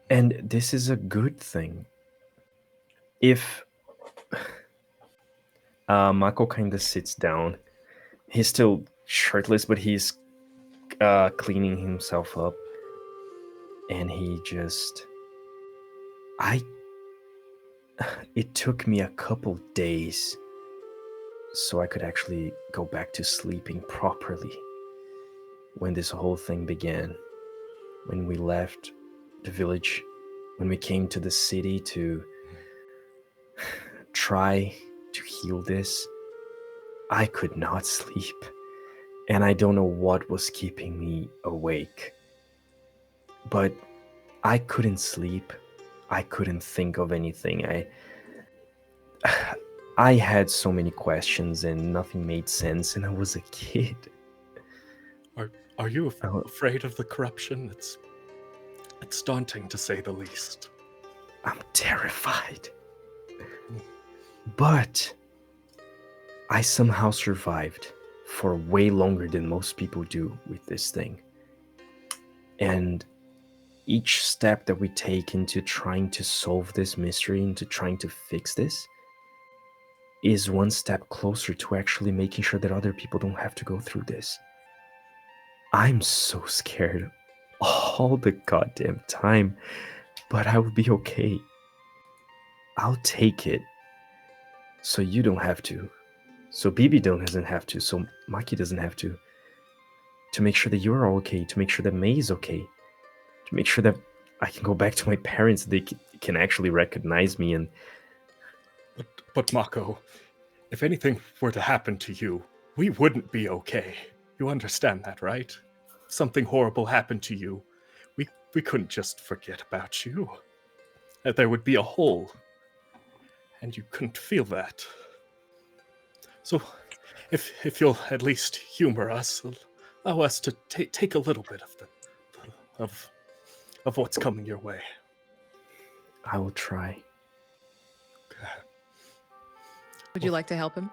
And this is a good thing. If Mako kind of sits down, he's still shirtless, but he's cleaning himself up, and he just, it took me a couple days so I could actually go back to sleeping properly when this whole thing began. When we left the village, when we came to the city to try to heal this, I could not sleep. And I don't know what was keeping me awake. But I couldn't sleep. I couldn't think of anything. I had so many questions and nothing made sense, and I was a kid. Are you afraid of the corruption? It's daunting, to say the least. I'm terrified. But I somehow survived for way longer than most people do with this thing. And each step that we take into trying to solve this mystery, into trying to fix this, is one step closer to actually making sure that other people don't have to go through this. I'm so scared all the goddamn time, but I will be okay. I'll take it. So you don't have to. So Bibi doesn't have to. So Maki doesn't have to. To make sure that you're all okay. To make sure that May is okay. To make sure that I can go back to my parents. They can actually recognize me. And But Mako, if anything were to happen to you, we wouldn't be okay. You understand that, right? If something horrible happened to you, we couldn't just forget about you. There would be a hole. And you couldn't feel that. So, if you'll at least humor us, allow us to take a little bit of what's coming your way. I will try. Okay. Would you like to help him?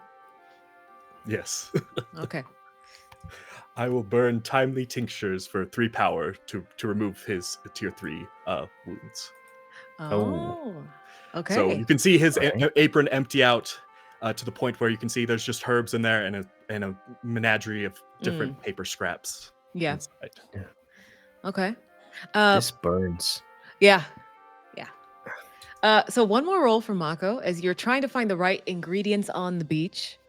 Yes. Okay. I will burn timely tinctures for 3 power to remove his tier 3 wounds. Oh. Okay. So you can see his Okay. apron empty out to the point where you can see there's just herbs in there and a menagerie of different paper scraps Yeah. inside. Okay. This burns. Yeah. Yeah. So one more roll for Mako as you're trying to find the right ingredients on the beach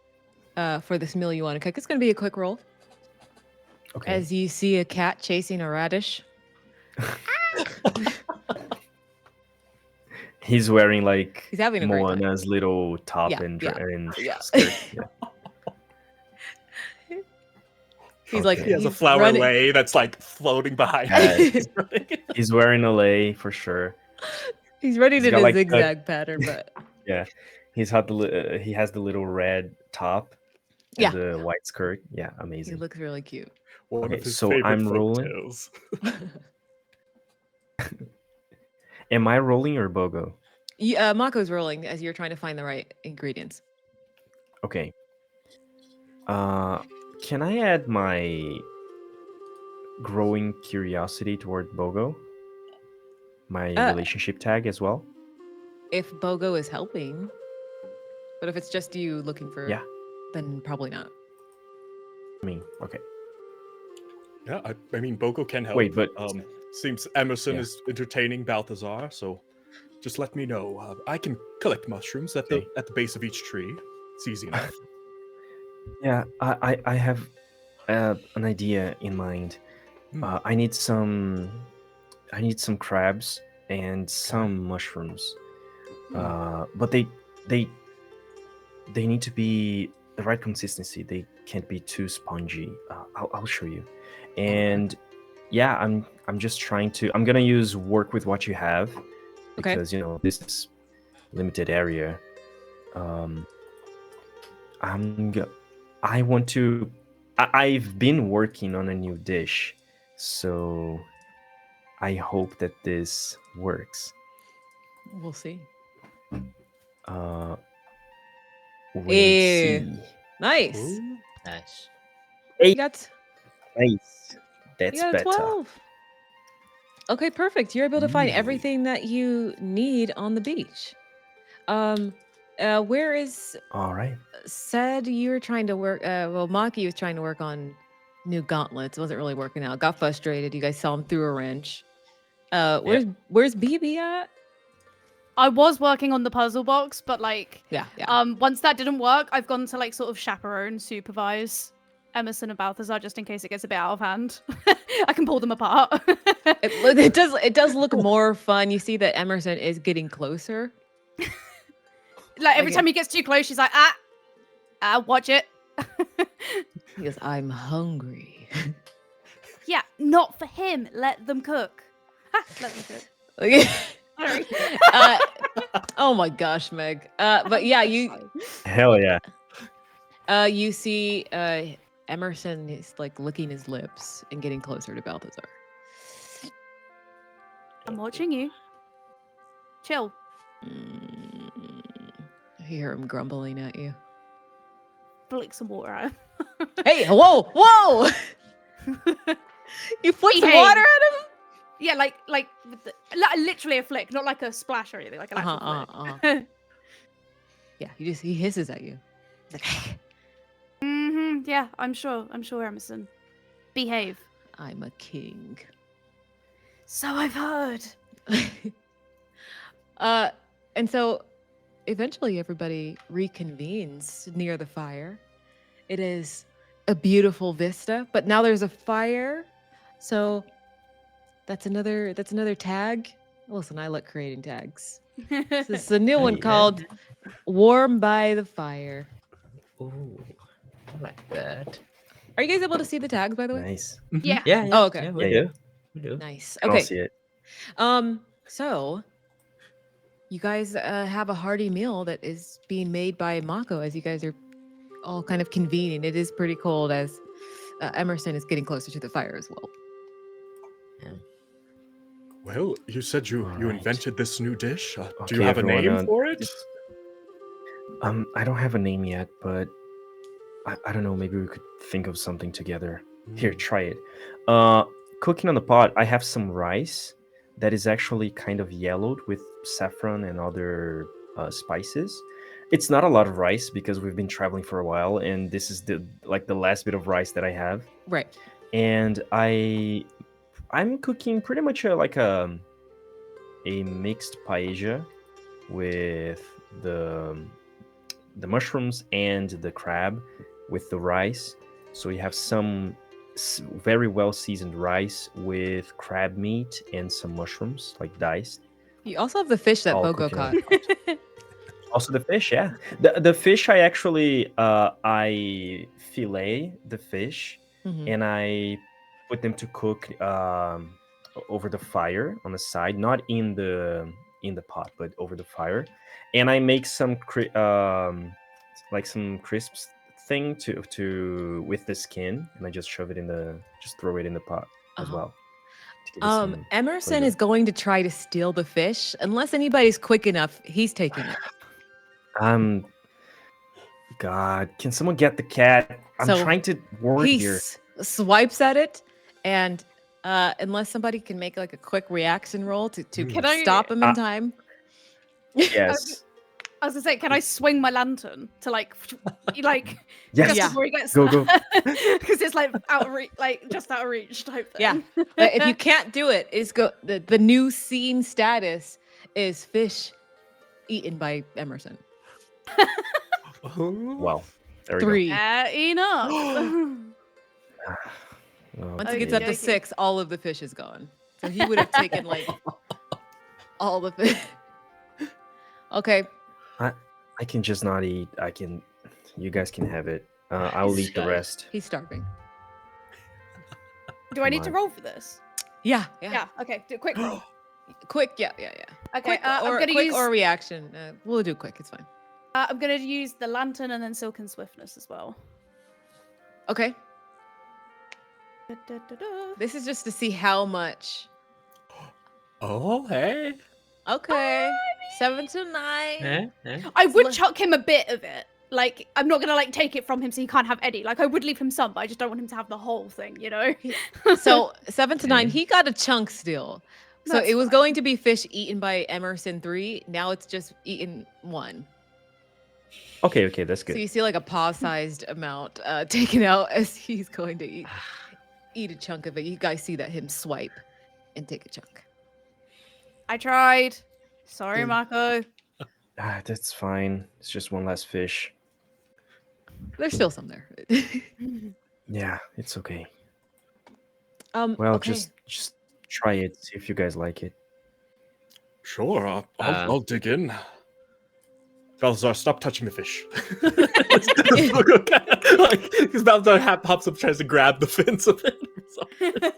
for this meal you want to cook. It's going to be a quick roll. Okay. As you see a cat chasing a radish. He's wearing like He's having a great time. Moana's little top Yeah, and yeah. skirt. Yeah. He's like Okay. He has a he's flower running- lei that's like floating behind Yeah. him. He's wearing a lei for sure. He's running He's in got, a like, zigzag pattern, but Yeah. He has the little red top and Yeah. the white skirt. Yeah, he amazing. looks really cute. One Okay, of his so favorite I'm folk rolling. tales. Am I rolling or Bogo? Mako's rolling as you're trying to find the right ingredients. Okay. Can I add my growing curiosity toward Bogo? My relationship tag as well? If Bogo is helping, but if it's just you looking for, Yeah. then probably not. I mean, okay. Yeah, I mean, Bogo can help. Wait, but Seems Emerson Yeah. is entertaining Balthazar, so just let me know. I can collect mushrooms at Okay. the base of each tree. It's easy enough. yeah, I have an idea in mind. Hmm. I need some crabs and some mushrooms. But they need to be the right consistency. They can't be too spongy. I'll show you. And yeah, I'm just trying to. I'm gonna use work with what you have Okay. because this is limited area. I want to. I've been working on a new dish, so I hope that this works. We'll see. We'll Eh. see. Nice. Ooh. Nice. You got Nice. you That's got a better. 12. Okay, perfect. You're able to find Ooh. everything that you need on the beach. Where is All right. said you were trying to work? Well, Maki was trying to work on new gauntlets. It wasn't really working out. Got frustrated. You guys saw him through a wrench. Where's BB at? I was working on the puzzle box, but like, Yeah. once that didn't work, I've gone to like sort of chaperone, supervise Emerson and Balthazar just in case it gets a bit out of hand. I can pull them apart. It does look more fun. You see that Emerson is getting closer. Like every Okay. time he gets too close, she's like, watch it. He goes, I'm hungry. Yeah, not for him. Let them cook. Let them cook. Okay. Sorry. Oh my gosh, Meg. But yeah, Hell yeah. you see Emerson is like licking his lips and getting closer to Balthazar. I'm watching you. Chill. I hear him grumbling at you. Flick some water at him. Hey, whoa! You flick some Behave. water at him? Yeah, like with literally a flick, not like a splash or anything, like an actual flick. Yeah, he hisses at you. He's like, Yeah, I'm sure, Emerson. Behave. I'm a king. So I've heard. And so eventually everybody reconvenes near the fire. It is a beautiful vista, but now there's a fire. So that's another tag. Listen, I like creating tags. This is a new one Yeah. called Warm by the Fire. Ooh, I like that. Are you guys able to see the tags, by the way? Nice. Yeah. Yeah. Oh, okay. Yeah, we Yeah, do. We do. Nice. I'll Okay. see it. So you guys have a hearty meal that is being made by Mako as you guys are all kind of convening. It is pretty cold as Emerson is getting closer to the fire as well. Well, you said you All right. invented this new dish. Do Okay, you have a everyone, name for it? just- I don't have a name yet, but I don't know. Maybe we could think of something together. Here, try it. Cooking on the pot. I have some rice that is actually kind of yellowed with saffron and other spices. It's not a lot of rice because we've been traveling for a while, and this is the last bit of rice that I have. Right. And I'm cooking pretty much a mixed paella with the mushrooms and the crab with the rice. So you have some very well seasoned rice with crab meat and some mushrooms like diced. You also have the fish that All Bogo cooking on caught. the pot. Also the fish, yeah. The fish I actually I fillet the fish Mhm. and I put them to cook over the fire on the side, not in the pot, but over the fire. And I make some some crisps thing to with the skin, and I just throw it in the pot as Uh-huh. well. To give it some Emerson flavor. is going to try to steal the fish. Unless anybody's quick enough, he's taking it. God, can someone get the cat? I'm So trying to work He here. swipes at it, and unless somebody can make like a quick reaction roll to Can I- stop him in time. Yes. I was gonna say, can I swing my lantern to like Yes. just Yeah. before he gets Go, go. because it's like out of reach, like just out of reach type thing. Yeah. But if you can't do it, the new scene status is fish eaten by Emerson. Wow. There we 3. Enough. go. Once it gets up to Okay. 6, all of the fish is gone. So he would have taken like all the fish. Okay. I can just not eat. You guys can have it. I'll eat the Guys, rest. He's starving. Do I need to on. roll for this? Yeah. Yeah. Okay. Do a quick roll. Quick. Yeah. Okay. Quick I'm or gonna quick use. or reaction. We'll do quick. It's fine. I'm gonna use the lantern and then silken swiftness as well. Okay. Da-da-da-da. This is just to see how much Oh, hey. Okay. 7 to 9. I would Let- chuck him a bit of it. Like, I'm not gonna like take it from him so he can't have any. Like, I would leave him some, but I just don't want him to have the whole thing, you know? So 7 to 9, Okay. he got a chunk still. So That's it was fine. going to be fish eaten by Emerson 3. Now it's just eaten 1. Okay, that's So good. you see like a paw-sized amount taken out as he's going to eat a chunk of it. You guys see that him swipe and take a chunk. I tried. Sorry, Good. Marco. That's fine. It's just one less fish. There's still some there. Yeah, it's okay. Okay. Just try it. See if you guys like it. Sure, Um, I'll dig in. Balthazar, stop touching the fish. Because Balthazar pops up, tries to grab the fins of it.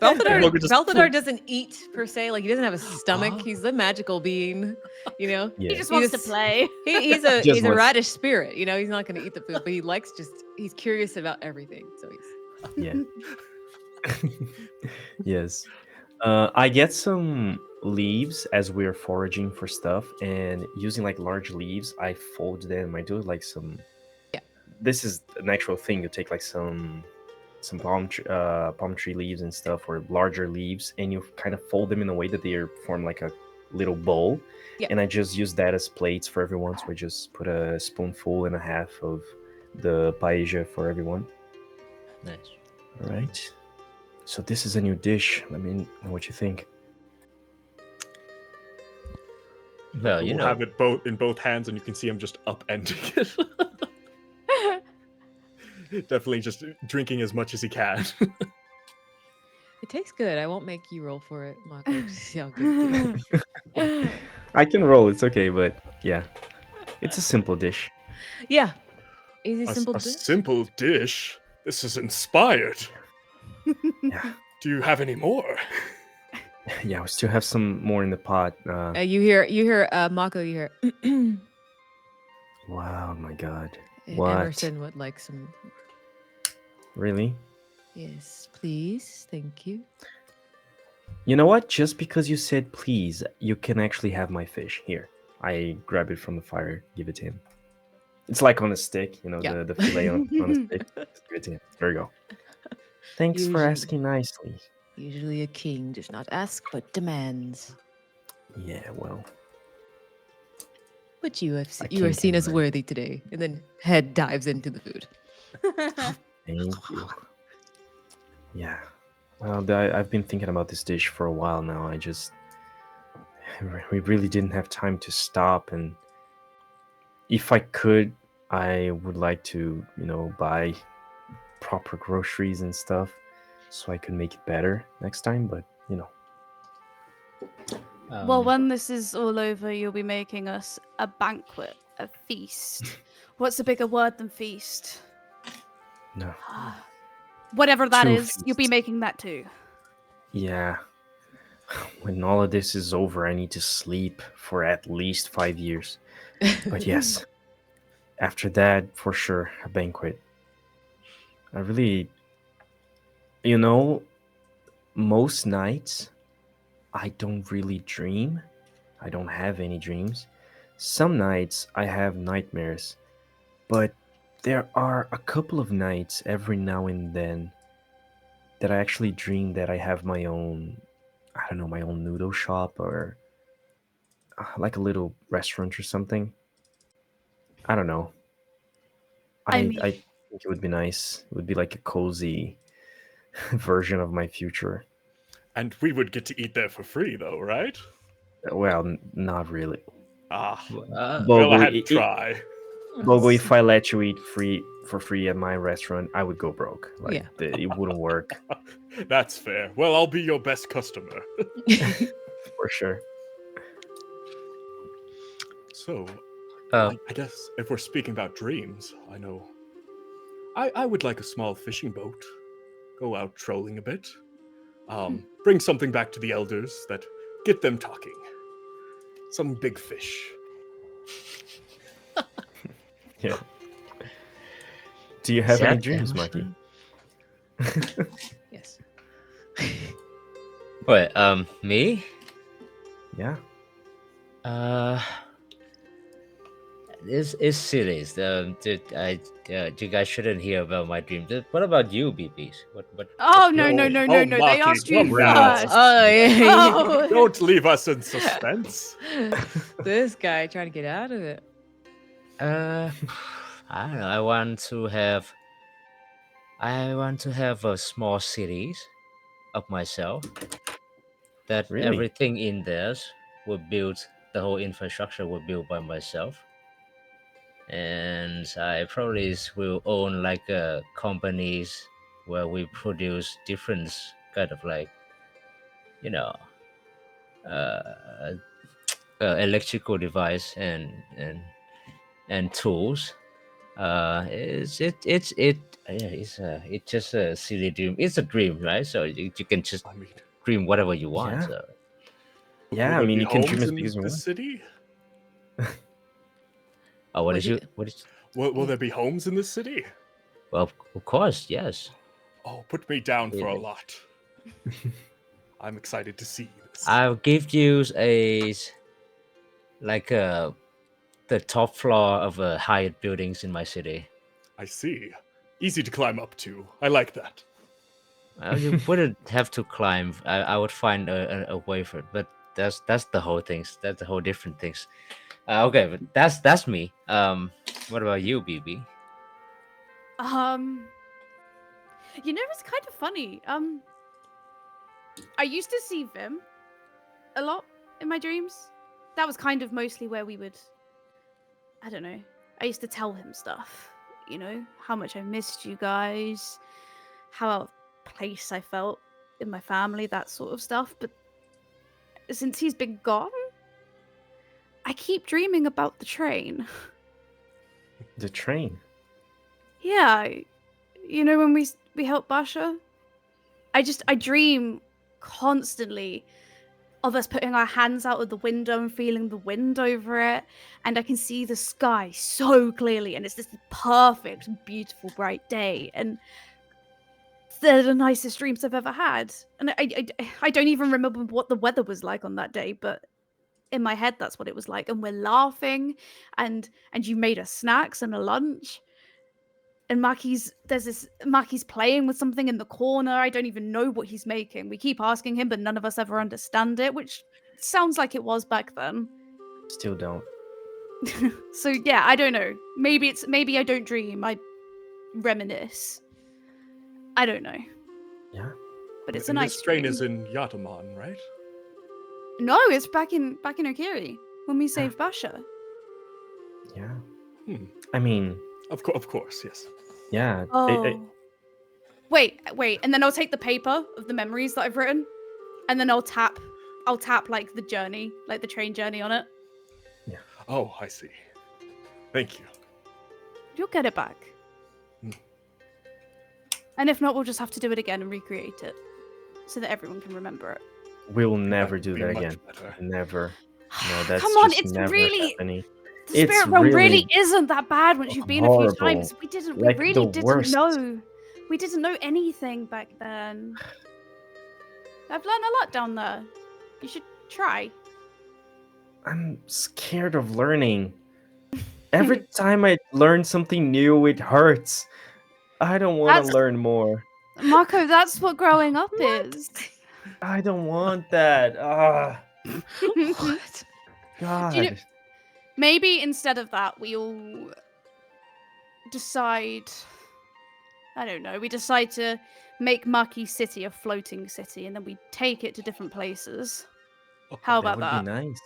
Bogo just Balthazar doesn't eat per se. Like he doesn't have a stomach. Oh. He's a magical being. You know. Yeah. He just wants to just- play. He's Just a wants- radish spirit. You know. He's not going to eat the food, but he likes he's curious about everything. So he's Yeah. Yes. I get some leaves as we're foraging for stuff, and using like large leaves, I fold them. I do like some. Yeah. This is an actual thing. You take like some palm tree leaves and stuff, or larger leaves, and you kind of fold them in a way that they form like a little bowl. Yeah. And I just use that as plates for everyone. So I just put a spoonful and a half of the paella for everyone. Nice. All right. So this is a new dish. Let me know what you think. Well, We'll you know, have it in both hands, and you can see him just upending it. Definitely just drinking as much as he can. it tastes good. I won't make you roll for it, Mako. to see how good it tastes. I can roll. It's okay, but yeah, it's a simple dish. Yeah. Easy, A simple. a dish. simple dish. This is inspired. Yeah, Do you have any more? yeah. We still have some more in the pot. You hear, Mako. You hear. Wow, my God. What? Emerson would like some. Really? Yes, please. Thank you. You know what? Just because you said please, you can actually have my fish. Here, I grab it from the fire, give it to him. It's like on a stick, you know, Yeah. the fillet on a stick. Just give it to him. There you go. Thanks for Usually. asking nicely. Usually a king does not ask but demands. Yeah, well, But you I you are can't seen as deny. worthy today. And then head dives into the food. thank you. Yeah. Well, I've been thinking about this dish for a while now. We really didn't have time to stop. And if I could, I would like to, buy proper groceries and stuff so I could make it better next time. But, Well, when this is all over, you'll be making us a banquet, a feast. What's a bigger word than feast? no. Whatever that Two is, you'll be feasts. making that too. Yeah. When all of this is over, I need to sleep for at least 5 years. But yes, after that, for sure, a banquet. I really, most nights, I don't really dream. I don't have any dreams. Some nights, I have nightmares. But there are a couple of nights every now and then that I actually dream that I have my own, I don't know, my own noodle shop or like a little restaurant or something. I don't know. I I mean- think it would be nice. It would be like a cozy version of my future. And we would get to eat there for free, though, right? Well, not really. Ah, Uh, well, I Bogo, had to try. Bogo, if I let you eat for free at my restaurant, I would go broke. Like, Yeah. it wouldn't work That's fair. Well, I'll be your best customer. for sure. So, uh, I guess if we're speaking about dreams, I know I would like a small fishing boat. Go out trolling a bit. Bring something back to the elders that get them talking. Some big fish. Yeah. Do you have Is any that dreams, Emerson? Maki? Yes. Wait, me? Yeah. Uh, it's cities. You guys shouldn't hear about my dreams. What about you, BBs? What? Oh, What's no, your no, dream? no, no, no. They Maki, asked you come now. first. Oh, yeah. Oh. Don't leave us in suspense. This guy trying to get out of it. Uh, I don't know. I want to have a small cities of myself. That Really? everything in there will build. The whole infrastructure will build by myself. And I probably will own like companies where we produce different kind of like you know uh, electrical device and tools. It's just a silly dream. It's a dream, right? So you can just I mean, dream whatever you want. Yeah. So Yeah, will I there mean, be you can dream homes as in big as you this want. city? oh, what What is do you? you- What is? Will there be homes in this city? Well, of course, yes. Oh, put me down for a Really? lot. I'm excited to see this. I'll give you like the top floor of Hyatt buildings in my city. I see. Easy to climb up to. I like that. You wouldn't have to climb. I would find a way for it, but that's the whole things. That's the whole different things. Okay, but that's me. What about you, BB? You know, it's kind of funny. I used to see Vim a lot in my dreams. That was kind of mostly where we would, I don't know. I used to tell him stuff, you know, how much I missed you guys, how out of place I felt in my family, that sort of stuff. But since he's been gone, I keep dreaming about the train. The train. Yeah, you know when we helped Basha? I dream constantly of us putting our hands out of the window and feeling the wind over it, and I can see the sky so clearly, and it's this perfect, beautiful, bright day, and they're the nicest dreams I've ever had. And I don't even remember what the weather was like on that day, but in my head that's what it was like. And we're laughing, and you made us snacks and a lunch. And Maki's playing with something in the corner. I don't even know what he's making. We keep asking him, but none of us ever understand it, which sounds like it was back then. Still don't. So yeah, I don't know. Maybe I don't dream. I reminisce. I don't know. Yeah. But it's a And nice this train dream. is in Yatamon, right? No, it's back in Okiri when we saved Basha. Yeah. Hmm. I mean, Of course, yes. yeah. Oh. Wait, and then I'll take the paper of the memories that I've written, and then I'll tap like the journey, like the train journey on it. Oh, I see. Thank you. You'll get it back. Hmm. And if not, we'll just have to do it again and recreate it, so that everyone can remember it. We'll never That'd do be that much again. better. Never. No, that's Come on, just it's never really happening. the It's spirit realm really really isn't that bad once you've been a few horrible. times. We Like, really the didn't worst. know. We didn't know anything back then. I've learned a lot down there. You should try. I'm scared of learning. Every time I learn something new, it hurts. I don't want to That's- learn more. Marco, that's what growing up is. I don't want that. What? God. Do you know- Maybe instead of that, we all decide. I don't know. We decide to make Maki City a floating city, and then we take it to different places. How that about would that? be nice.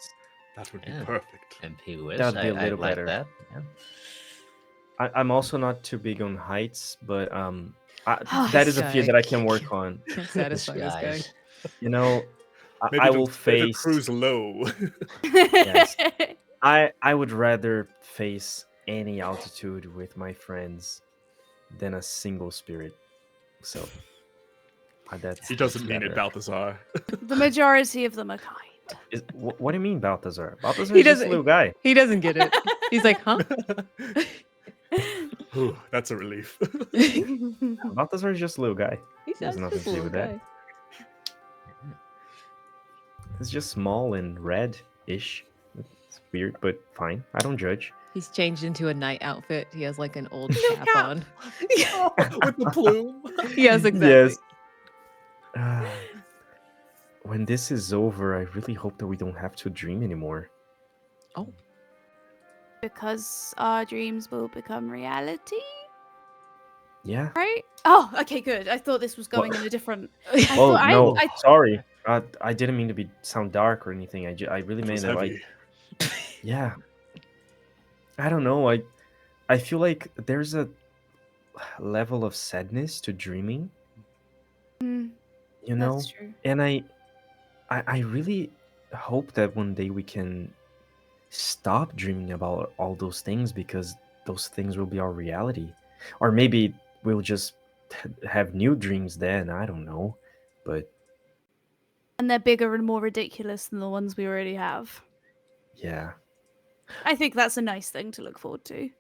That would be Yeah. perfect. MPUS. That'd be a I little like better. that. Yeah. I'm also not too big on heights, but Oh, that is a this fear guy. that I can work on. Can't This satisfy this guy. guy's You know, Maybe I the, will the face. cruise low. Yes. I would rather face any altitude with my friends than a single spirit. So that's. He doesn't that's mean it, better. Balthazar. The majority of them are kind. What do you mean, Balthazar? Balthazar He is just a doesn't- little guy. He doesn't get it. He's like, huh? Ooh, that's a relief. Balthazar is just a little guy. He's There's just nothing a to do little with that. guy. It's just small and red-ish. It's weird, but fine. I don't judge. He's changed into a night outfit. He has like an old cap cap. on. With the plume. Yes, exactly. Yes. When this is over, I really hope that we don't have to dream anymore. Because our dreams will become reality, Yeah. right? Oh, okay, good. I thought this was going in a different. I Oh thought no, I sorry. I didn't mean to sound dark or anything. I really It meant was that heavy. yeah. I don't know. I feel like there's a level of sadness to dreaming, Mm, you know? that's true. And I really hope that one day we can stop dreaming about all those things because those things will be our reality. Or maybe we'll just have new dreams then, I don't know. But And they're bigger and more ridiculous than the ones we already have. yeah, I think that's a nice thing to look forward to.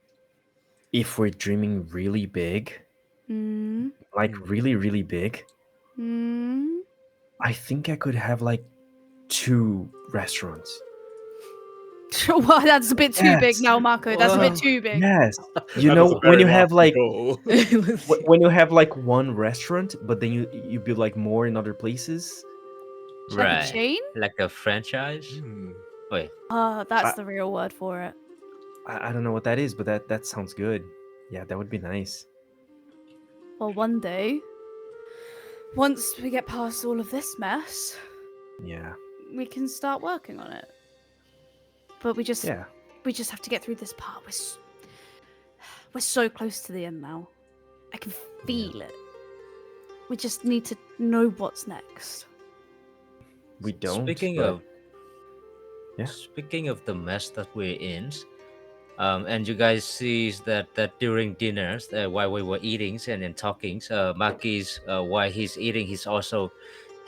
if we're dreaming really big, Mm, like really, really big, mm. I think I could have like 2 restaurants. Well, that's a bit too big Yes. now, Marco. That's a bit Whoa. too big. Yes. You That know is a when very you have lofty like goal. when you have like one restaurant, but then you build like more in other places. Like a Right. chain? Like a franchise. Hmm. Wait. That's I- the real word for it. I don't know what that is, but that sounds good. Yeah, that would be nice. Well, one day, once we get past all of this mess, Yeah. we can start working on it. But we just Yeah. have to get through this part. We're so close to the end now. I can feel it. We just need to know what's next. We don't. Speaking but- of Yeah. Speaking of the mess that we're in, and you guys see that during dinners, while we were eating and then talking, Maki's while he's eating, he's also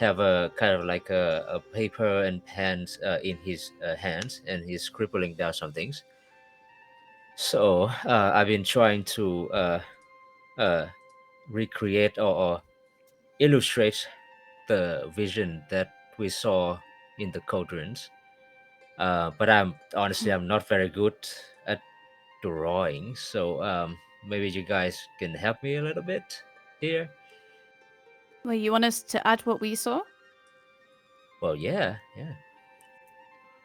have a kind of like a paper and pens in his hands, and he's scribbling down some things. So I've been trying to recreate or illustrate the vision that we saw in the cauldrons. But I'm not very good at drawing, so maybe you guys can help me a little bit here. Well, you want us to add what we saw? Well, yeah.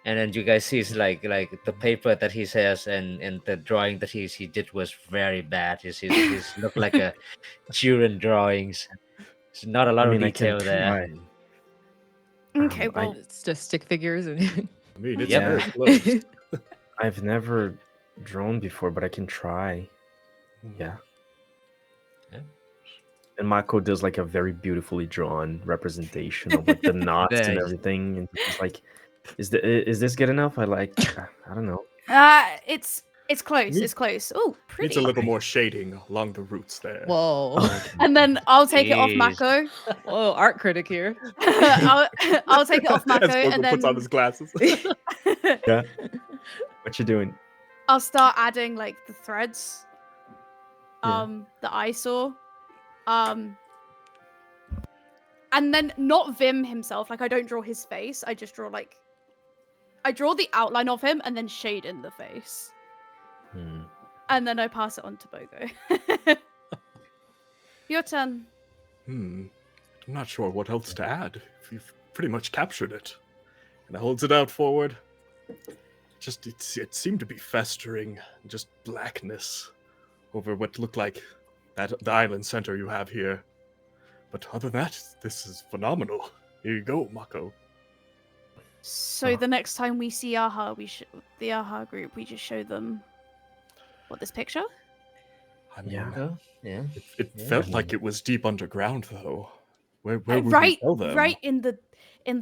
And then you guys see like the paper that he has, and the drawing that he did was very bad. He's looked like a children drawings. There's not a lot I of mean, I can detail there. try. Okay, I- well, It's just stick figures and I mean, it's Yep. very close. I've never drawn before, but I can try. Yeah. Yeah. And Mako does like a very beautifully drawn representation of like the knots and Nice. everything, and he's like, is this good enough? I don't know. it's close. Me- It's close. Oh, pretty. Needs a little more shading along the roots there. whoa. And then I'll take it off Jeez. Mako. Whoa, art critic here. I'll take it off Mako, As Bogo and then puts on his glasses. Yeah. What you doing? I'll start adding like the threads. Yeah. That I saw. And then not Vim himself. Like I don't draw his face. I just draw I draw the outline of him and then shade in the face. Hmm. And then I pass it on to Bogo. Your turn. I'm not sure what else to add. You've pretty much captured it. And it holds it out forward. It seemed to be festering, just blackness over what looked like the island center you have here. But other than that, this is phenomenal. Here you go, Mako. So the next time we see Aha, the Aha group, we just show them this picture? I mean, Yeah. Yeah. it Yeah. felt like it was deep underground, though. Where would we right, tell them? right in the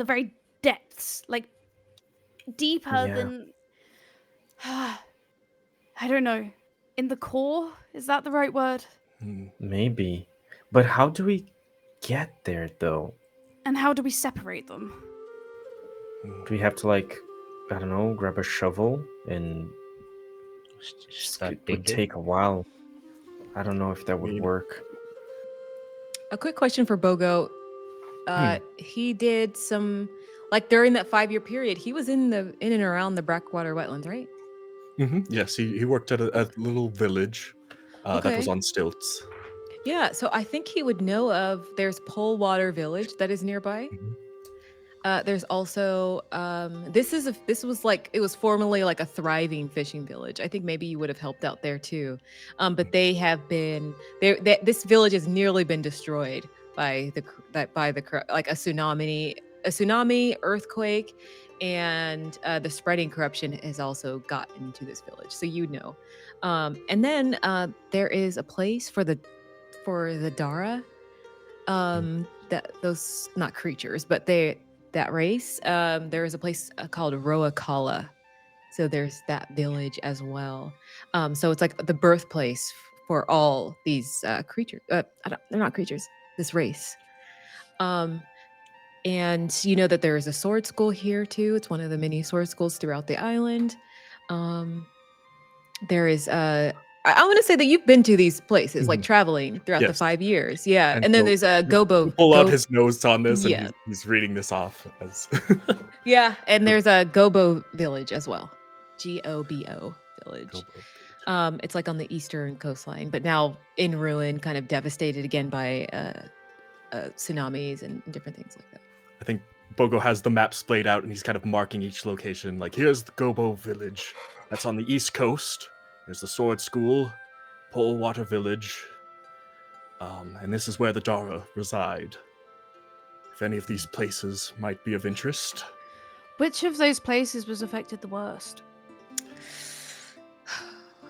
very depths, like deeper Yeah. than I don't know. In the core, is that the right word? Maybe. But how do we get there though? And how do we separate them? Do we have to like, I don't know, grab a shovel and Start it would digging. take a while. I don't know if that would mean- work. A quick question for Bogo. He did some like during that 5-year period, he was in and around the Blackwater wetlands, right? Yes, he worked at a little village that was Okay. on stilts. Yeah, so I think he would know of. There's Polewater Village that is nearby. There's also this was formerly like a thriving fishing village. I think maybe you would have helped out there too, but they have been there. This village has nearly been destroyed by like a tsunami, earthquake, and the spreading corruption has also gotten to this village. So you know, and then there is a place for the Dara, that those not creatures, but that race. There is a place called Roakala. So there's that village as well. So it's like the birthplace for all these creatures. They're not creatures. This race. And you know that there is a sword school here too. It's one of the many sword schools throughout the island. There is I want to say that you've been to these places, like traveling throughout the Yes. 5 years. Yeah. And then so there's a Gobo. Pull out his notes on this, Yeah. and he's reading this off as. Yeah. And there's a Gobo village as well. Gobo village. It's like on the eastern coastline, but now in ruin, kind of devastated again by tsunamis and different things like that. I think Bogo has the map splayed out, and he's kind of marking each location. Like, here's the Gobo village. That's on the east coast. There's the sword school, Polewater Village. And this is where the Dara reside. If any of these places might be of interest. Which of those places was affected the worst?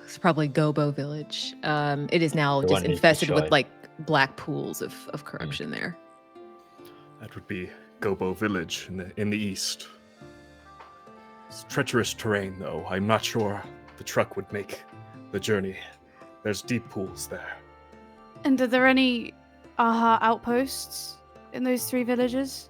It's probably Gobo village. It is now The just one is infested with destroyed. like black pools of corruption there. That would be Gobo Village in the east. It's treacherous terrain, though. I'm not sure the truck would make the journey. There's deep pools there. And are there any AHA outposts in those 3 villages?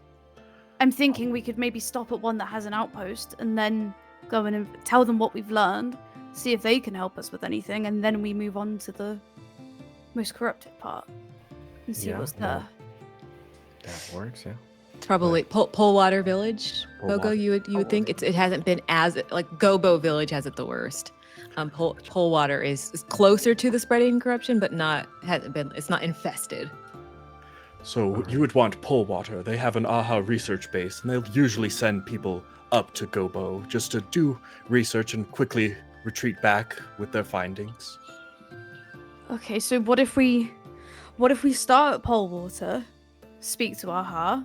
I'm thinking we could maybe stop at one that has an outpost and then go in and tell them what we've learned, see if they can help us with anything, and then we move on to the most corrupted part and see what's there. That works, yeah. It's probably Polewater Village. Bogo, you would think it hasn't been as like Gobo Village has it the worst. Polewater is closer to the spreading corruption, but it's not infested. So you would want Polewater. They have an AHA research base, and they'll usually send people up to Gobo just to do research and quickly retreat back with their findings. Okay, so what if we start at Polewater, speak to AHA,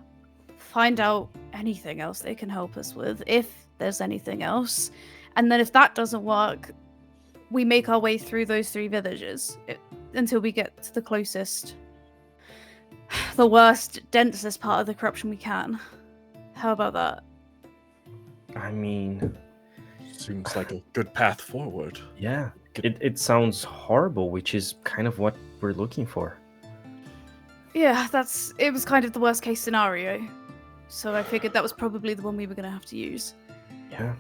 find out anything else they can help us with, if there's anything else, and then if that doesn't work, we make our way through those 3 villages until we get to the closest, the worst, densest part of the corruption we can. How about that? I mean, Seems like a good path forward. yeah, it sounds horrible, which is kind of what we're looking for. Yeah, it was kind of the worst case scenario. So I figured that was probably the one we were going to have to use. Yeah.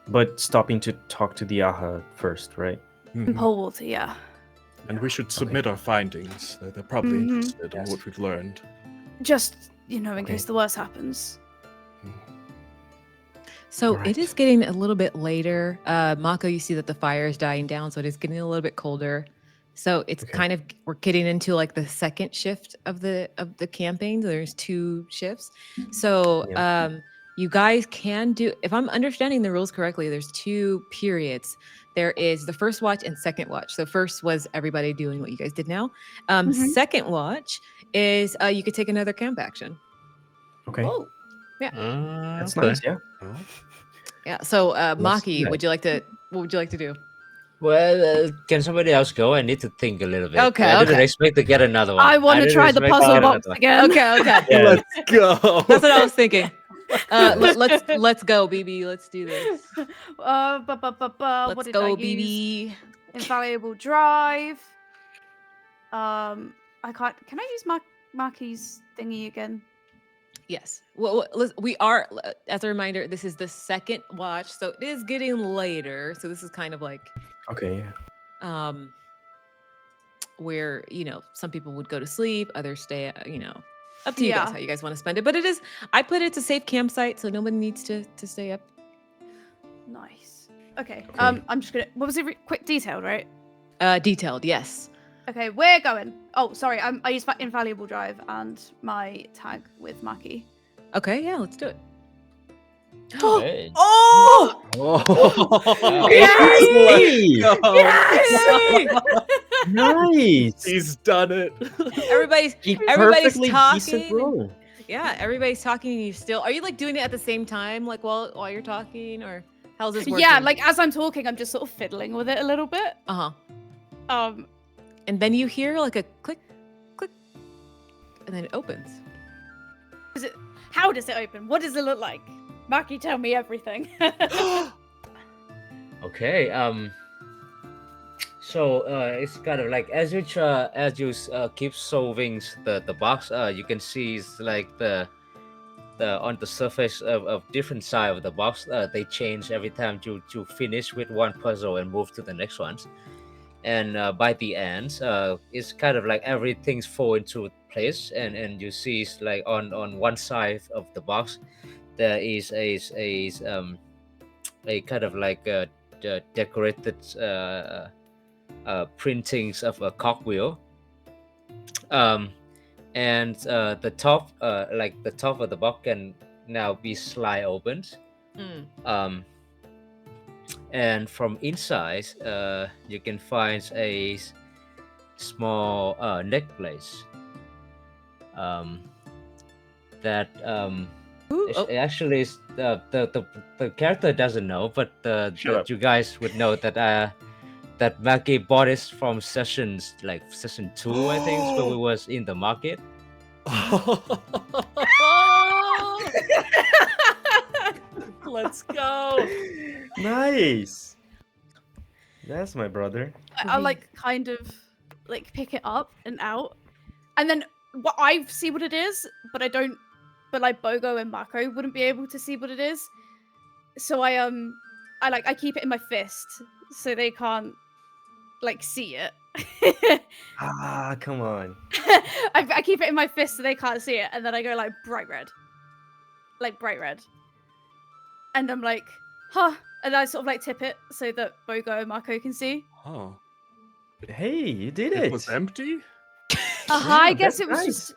But stopping to talk to the AHA first, right? In Polewater, yeah. And we should submit our findings. They're probably interested in Yes. what we've learned. Just, in case the worst happens. So Right. it is getting a little bit later. Mako, you see that the fire is dying down, so it is getting a little bit colder. So it's kind of we're getting into like the second shift of the camping. There's 2 shifts. So you guys can do, if I'm understanding the rules correctly, there's 2 periods. There is the first watch and second watch. So first was everybody doing what you guys did now. Second watch is you could take another camp action. Okay. Oh, That's Okay. nice, yeah. yeah. So Maki, do what would you like to do? Well, can somebody else go? I need to think a little bit. Okay, I didn't okay. expect to get another one. I want to didn't try the expect to puzzle get box another one. again. Okay. Yeah. Let's go. That's what I was thinking. Let's go, BB. Let's do this. What Let's did go, I use? BB. Invaluable drive. I can't. Can I use Maki's thingy again? Yes. Well, we are, as a reminder, this is the second watch, so it is getting later. So this is kind of like, Okay, yeah. where some people would go to sleep, others stay, Up to you guys Yeah. how you guys want to spend it. But I put it to safe campsite, so nobody needs to stay up. Nice. Okay. Okay. I'm just gonna. What was it? Quick, detailed, right? Detailed, yes. Okay, we're going. Oh, sorry. I use invaluable drive and my tag with Maki. Okay, yeah, let's do it. Hey. Oh! Oh. Hey! Yes! Nice. He's done it. Everybody's A everybody's perfectly decent talking. roll. Yeah, everybody's talking and you still are you like doing it at the same time, like while you're talking, or how's this working? Yeah, like as I'm talking, I'm just sort of fiddling with it a little bit. uh-huh. And then you hear like a click, click, and then it opens. How does it open? What does it look like? Maki, tell me everything. Okay. So it's kind of like as you keep solving the box, you can see it's like the on the surface of different side of the box, they change every time you finish with one puzzle and move to the next ones. And by the end, it's kind of like everything's fall into place, and you see it's like on one side of the box there is a kind of like decorated printings of a cogwheel, and the top like the top of the box can now be slide opened. And from inside you can find a small necklace that Ooh, oh. actually is the character doesn't know, but you guys would know that that Maggie bought it from session 2, I think, when we was in the market. Let's go. Nice. That's my brother. I like kind of like pick it up and out, and then I see what it is, but I don't. But like Bogo and Mako wouldn't be able to see what it is, so I keep it in my fist so they can't like see it. Ah, come on. I keep it in my fist so they can't see it, and then I go like bright red, and I'm like, huh, and I sort of like tip it so that Bogo and Mako can see. Oh, Hey, you did it it. was empty. I guess that's it was nice. just.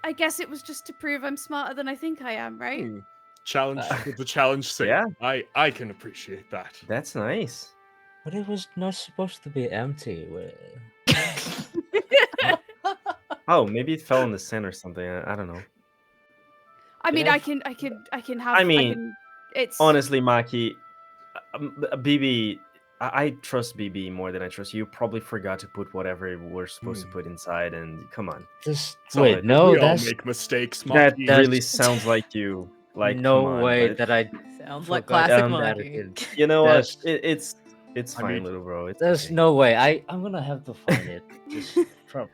I guess it was just to prove I'm smarter than I think I am, right? Challenge with the challenge sake. Yeah. I can appreciate that. That's nice. But it was not supposed to be empty. Oh, maybe it fell in the sand or something. I don't know. I mean, Yeah. I can have. I mean, it's Honestly, Maki, BB, I trust BB more than I trust you. Probably forgot to put whatever we're supposed to put inside, and come on. Just all wait, right. no, we all that's make mistakes, That Maki. really sounds like you. Like, no come on, way but that I Sounds like forgot classic that Maki. again. you know what? There's- It's I fine, mean, little bro. It's There's okay. no way. I'm gonna have to find it. Just from.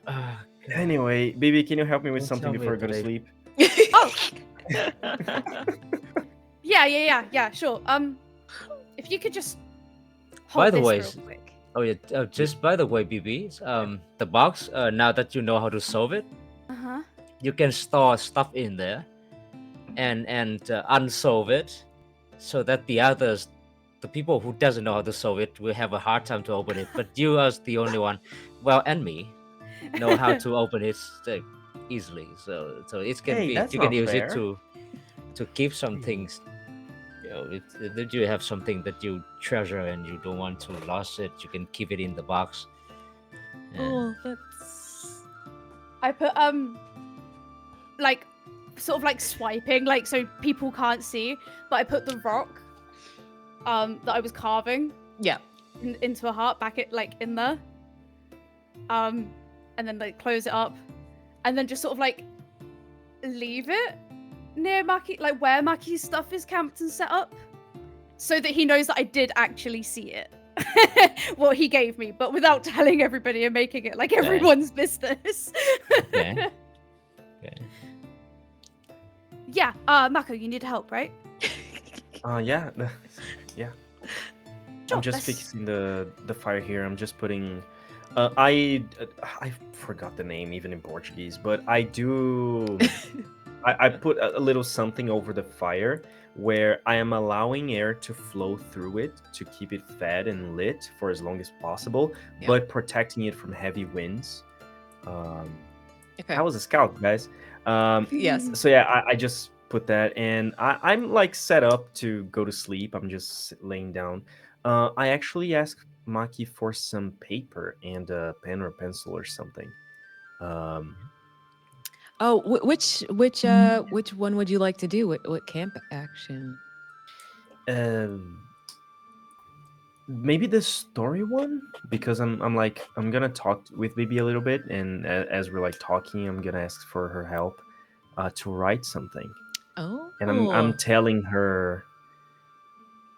Anyway, BB, can you help me with Don't something tell me before I go to that I- sleep? yeah, sure. If you could just hold By the this way, real quick. Oh yeah. Just by the way, BB, the box. Now that you know how to solve it, you can store stuff in there, and unsolve it, so that the people who doesn't know how to solve it will have a hard time to open it. But you as the only one, well, and me, know how to open it easily. So it can Hey, be that's you can not use fair. it to keep some things. You know, if you have something that you treasure and you don't want to lose it, you can keep it in the box. Yeah. Oh, that's I put like sort of like swiping, like so people can't see, but I put the rock that I was carving yeah. into a heart back it like in there. And then like close it up, and then just sort of like leave it near Maki, like where Maki's stuff is camped and set up, so that he knows that I did actually see it. What he gave me, but without telling everybody and making it like everyone's business. Okay. Okay. Yeah, Mako, you need help, right? Yeah. Yeah. Sure, I'm just let's- fixing the fire here. I'm just putting I forgot the name even in Portuguese, but I do. I put a little something over the fire where I am allowing air to flow through it to keep it fed and lit for as long as possible, Yeah. but protecting it from heavy winds. Um, Okay. I was a scout, guys. Yes. So yeah, I just put that, and I'm like set up to go to sleep. I'm just laying down. I actually asked Maki for some paper and a pen or pencil or something. Um, Oh, which one would you like to do? What camp action? um, maybe the story one, because I'm gonna talk with Bibi a little bit, and as we're like talking, I'm gonna ask for her help to write something, Oh, and I'm telling her.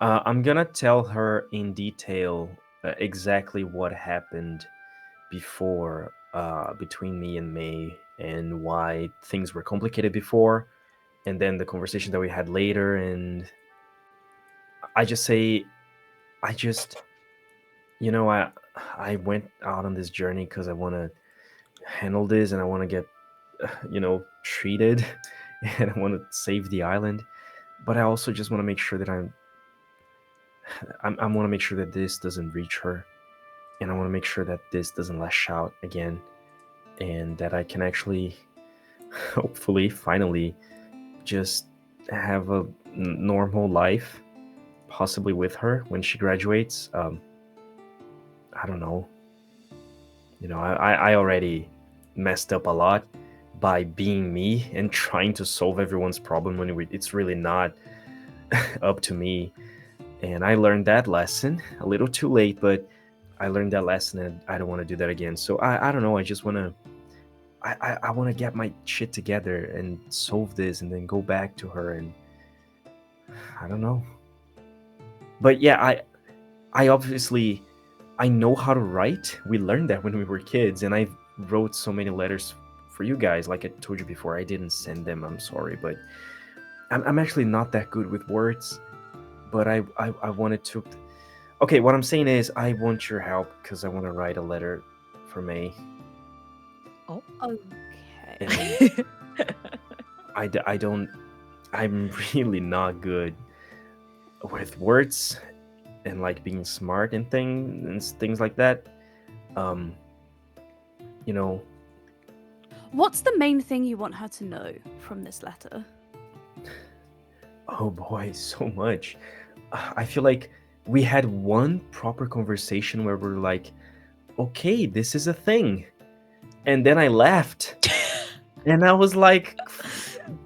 I'm gonna tell her in detail exactly what happened before between me and May, and why things were complicated before, and then the conversation that we had later. And I just say, I just, I went out on this journey because I want to handle this, and I want to get, treated, and I want to save the island. But I also just want to make sure that I want to make sure that this doesn't reach her, and I want to make sure that this doesn't lash out again, and that I can actually, hopefully, finally, just have a normal life, possibly with her when she graduates. I don't know. I already messed up a lot by being me and trying to solve everyone's problem when it's really not up to me. And I learned that lesson a little too late, but I learned that lesson, and I don't want to do that again. So I don't know. I just want to. I want to get my shit together and solve this, and then go back to her. And I don't know. But yeah, I obviously I know how to write. We learned that when we were kids, and I wrote so many letters for you guys. Like I told you before, I didn't send them. I'm sorry, but I'm actually not that good with words. But I wanted to. Okay, what I'm saying is I want your help because I want to write a letter for May. Okay. I don't. I'm really not good with words and like being smart and things like that. Um, you know, What's the main thing you want her to know from this letter? oh boy, so much. I feel like we had one proper conversation where we're like, okay, this is a thing. And then I left. And I was like,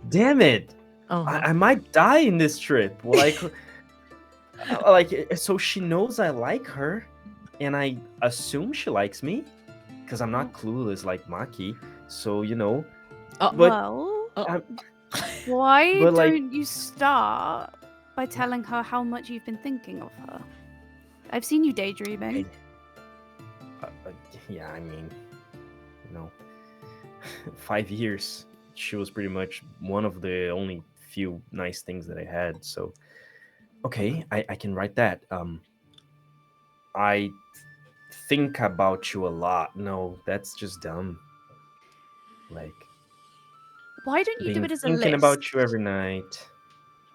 damn it. I might die in this trip. So she knows I like her, and I assume she likes me because I'm not clueless like Maki. So, but Well, why but, like- don't you start by telling her how much you've been thinking of her? I've seen you daydreaming. yeah, I mean, 5 years. She was pretty much one of the only few nice things that I had. So, okay, I can write that. I think about you a lot. No, that's just dumb. Like, Why don't you do being it as a thinking list? about you every night.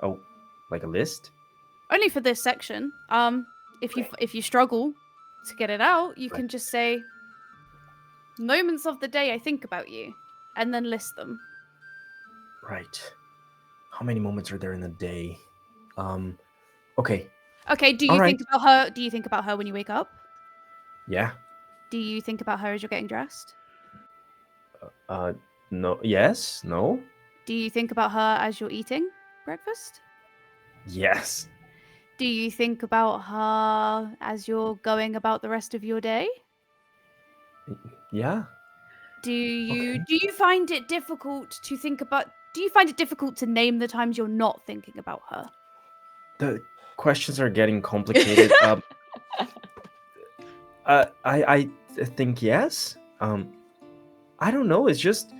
Oh, like a list? Only for this section. If you struggle to get it out, you can just say moments of the day I think about you, and then list them. Right. How many moments are there in a day? Okay. Okay, do you think about her? Do you think about her when you wake up? Yeah. Do you think about her as you're getting dressed? No. Yes. No. Do you think about her as you're eating breakfast? Yes. Do you think about her as you're going about the rest of your day? Yeah. Do you find it difficult to think about? Do you find it difficult to name the times you're not thinking about her? The questions are getting complicated. I think yes. I don't know. It's just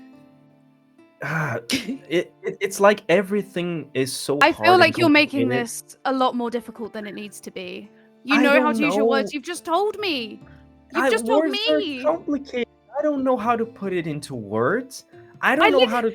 it's like everything is so I hard feel and like you're making complicated. this a lot more difficult than it needs to be. You I know how don't to use your words. know. You've just told me. You've just told words are me. complicated. I don't know how to put it into words. I I don't know lit- how to.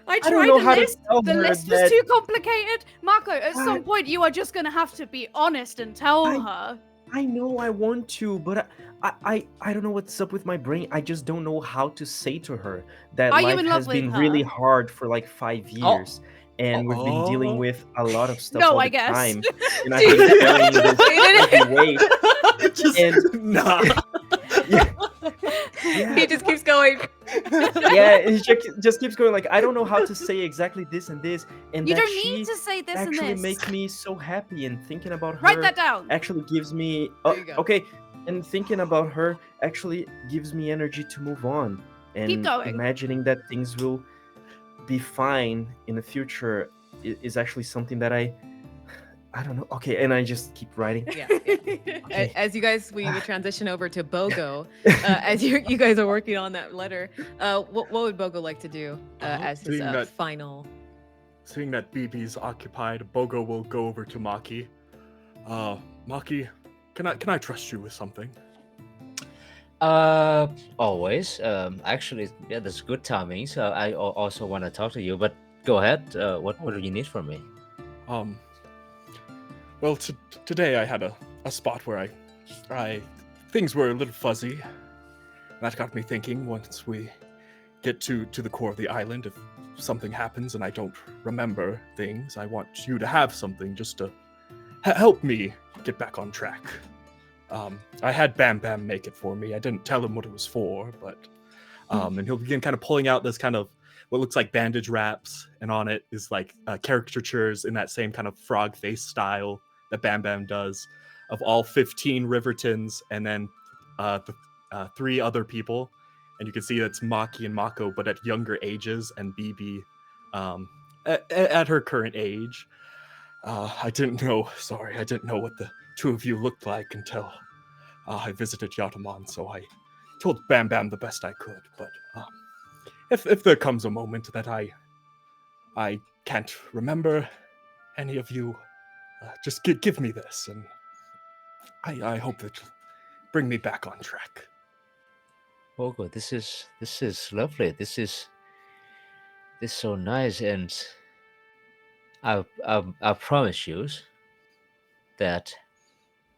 I don't tried know a how to list. tell The her list was that- too complicated. Marco, at I- some point you are just gonna have to be honest and tell her. I know I want to, but I don't know what's up with my brain. I just don't know how to say to her that Are you life in has love been with really her? hard for like 5 years, and we've been dealing with a lot of stuff No, all I the guess. time, and I've been carrying this heavy weight. Just And- nah. Yeah, He just keeps going. yeah, it just keeps going. Like, I don't know how to say exactly this and this, and You that don't she need to say this and actually this. makes me so happy, and thinking about her Write that down. actually gives me There you go. okay, and thinking about her actually gives me energy to move on, and Keep going. imagining that things will be fine in the future is actually something that I don't know. Okay, and I just keep writing. Yeah. Okay. As you guys, we would transition over to Bogo. As you guys are working on that letter, what would Bogo like to do as his Seeing that- final? Seeing that BB's occupied, Bogo will go over to Maki. Maki, can I trust you with something? Always. Actually, yeah, that's good timing. So I also want to talk to you, but go ahead. What do you need from me? Well, today I had a spot where I things were a little fuzzy. That got me thinking. Once we get to the core of the island, if something happens and I don't remember things, I want you to have something just to help me get back on track. I had Bam Bam make it for me. I didn't tell him what it was for, but and he'll begin kind of pulling out this kind of what looks like bandage wraps, and on it is like caricatures in that same kind of frog face style that Bam Bam does of all 15 Rivertons, and then the 3 other people, and you can see that's Maki and Mako, but at younger ages, and BB at her current age. I didn't know what the 2 of you looked like until I visited Yatamon, so I told Bam Bam the best I could. But if there comes a moment that I can't remember any of you, just give me this, and I hope that you'll bring me back on track. Bogo, this is lovely. This is so nice, and I promise you that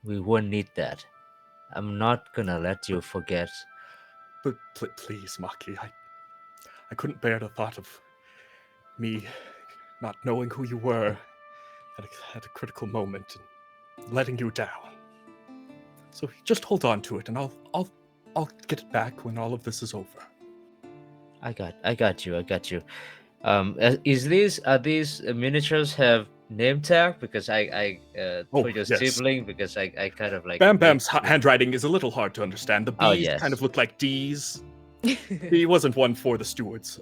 we won't need that. I'm not gonna let you forget. But please, Maki, I couldn't bear the thought of me not knowing who you were at a critical moment and letting you down. So just hold on to it, and I'll get it back when all of this is over. I got you. Are these miniatures have name tag? Because I Oh, for your yes. sibling, because I kind of like Bam Bam's handwriting is a little hard to understand. The B's Oh, yes. kind of look like D's. He wasn't one for the Stewards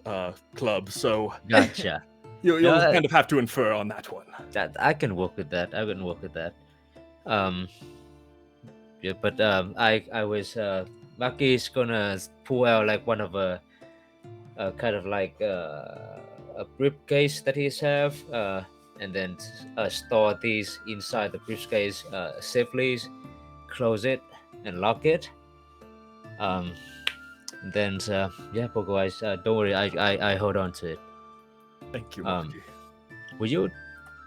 Club, so Gotcha. you'll No, kind of have to infer on that one. That I can work with that. Yeah, but I was Maki's gonna pull out like one of a kind of like a briefcase that he's have, and then store these inside the briefcase safely, close it and lock it. And then yeah, Bogo, don't worry, I hold on to it. Thank you, Um, Maki. Will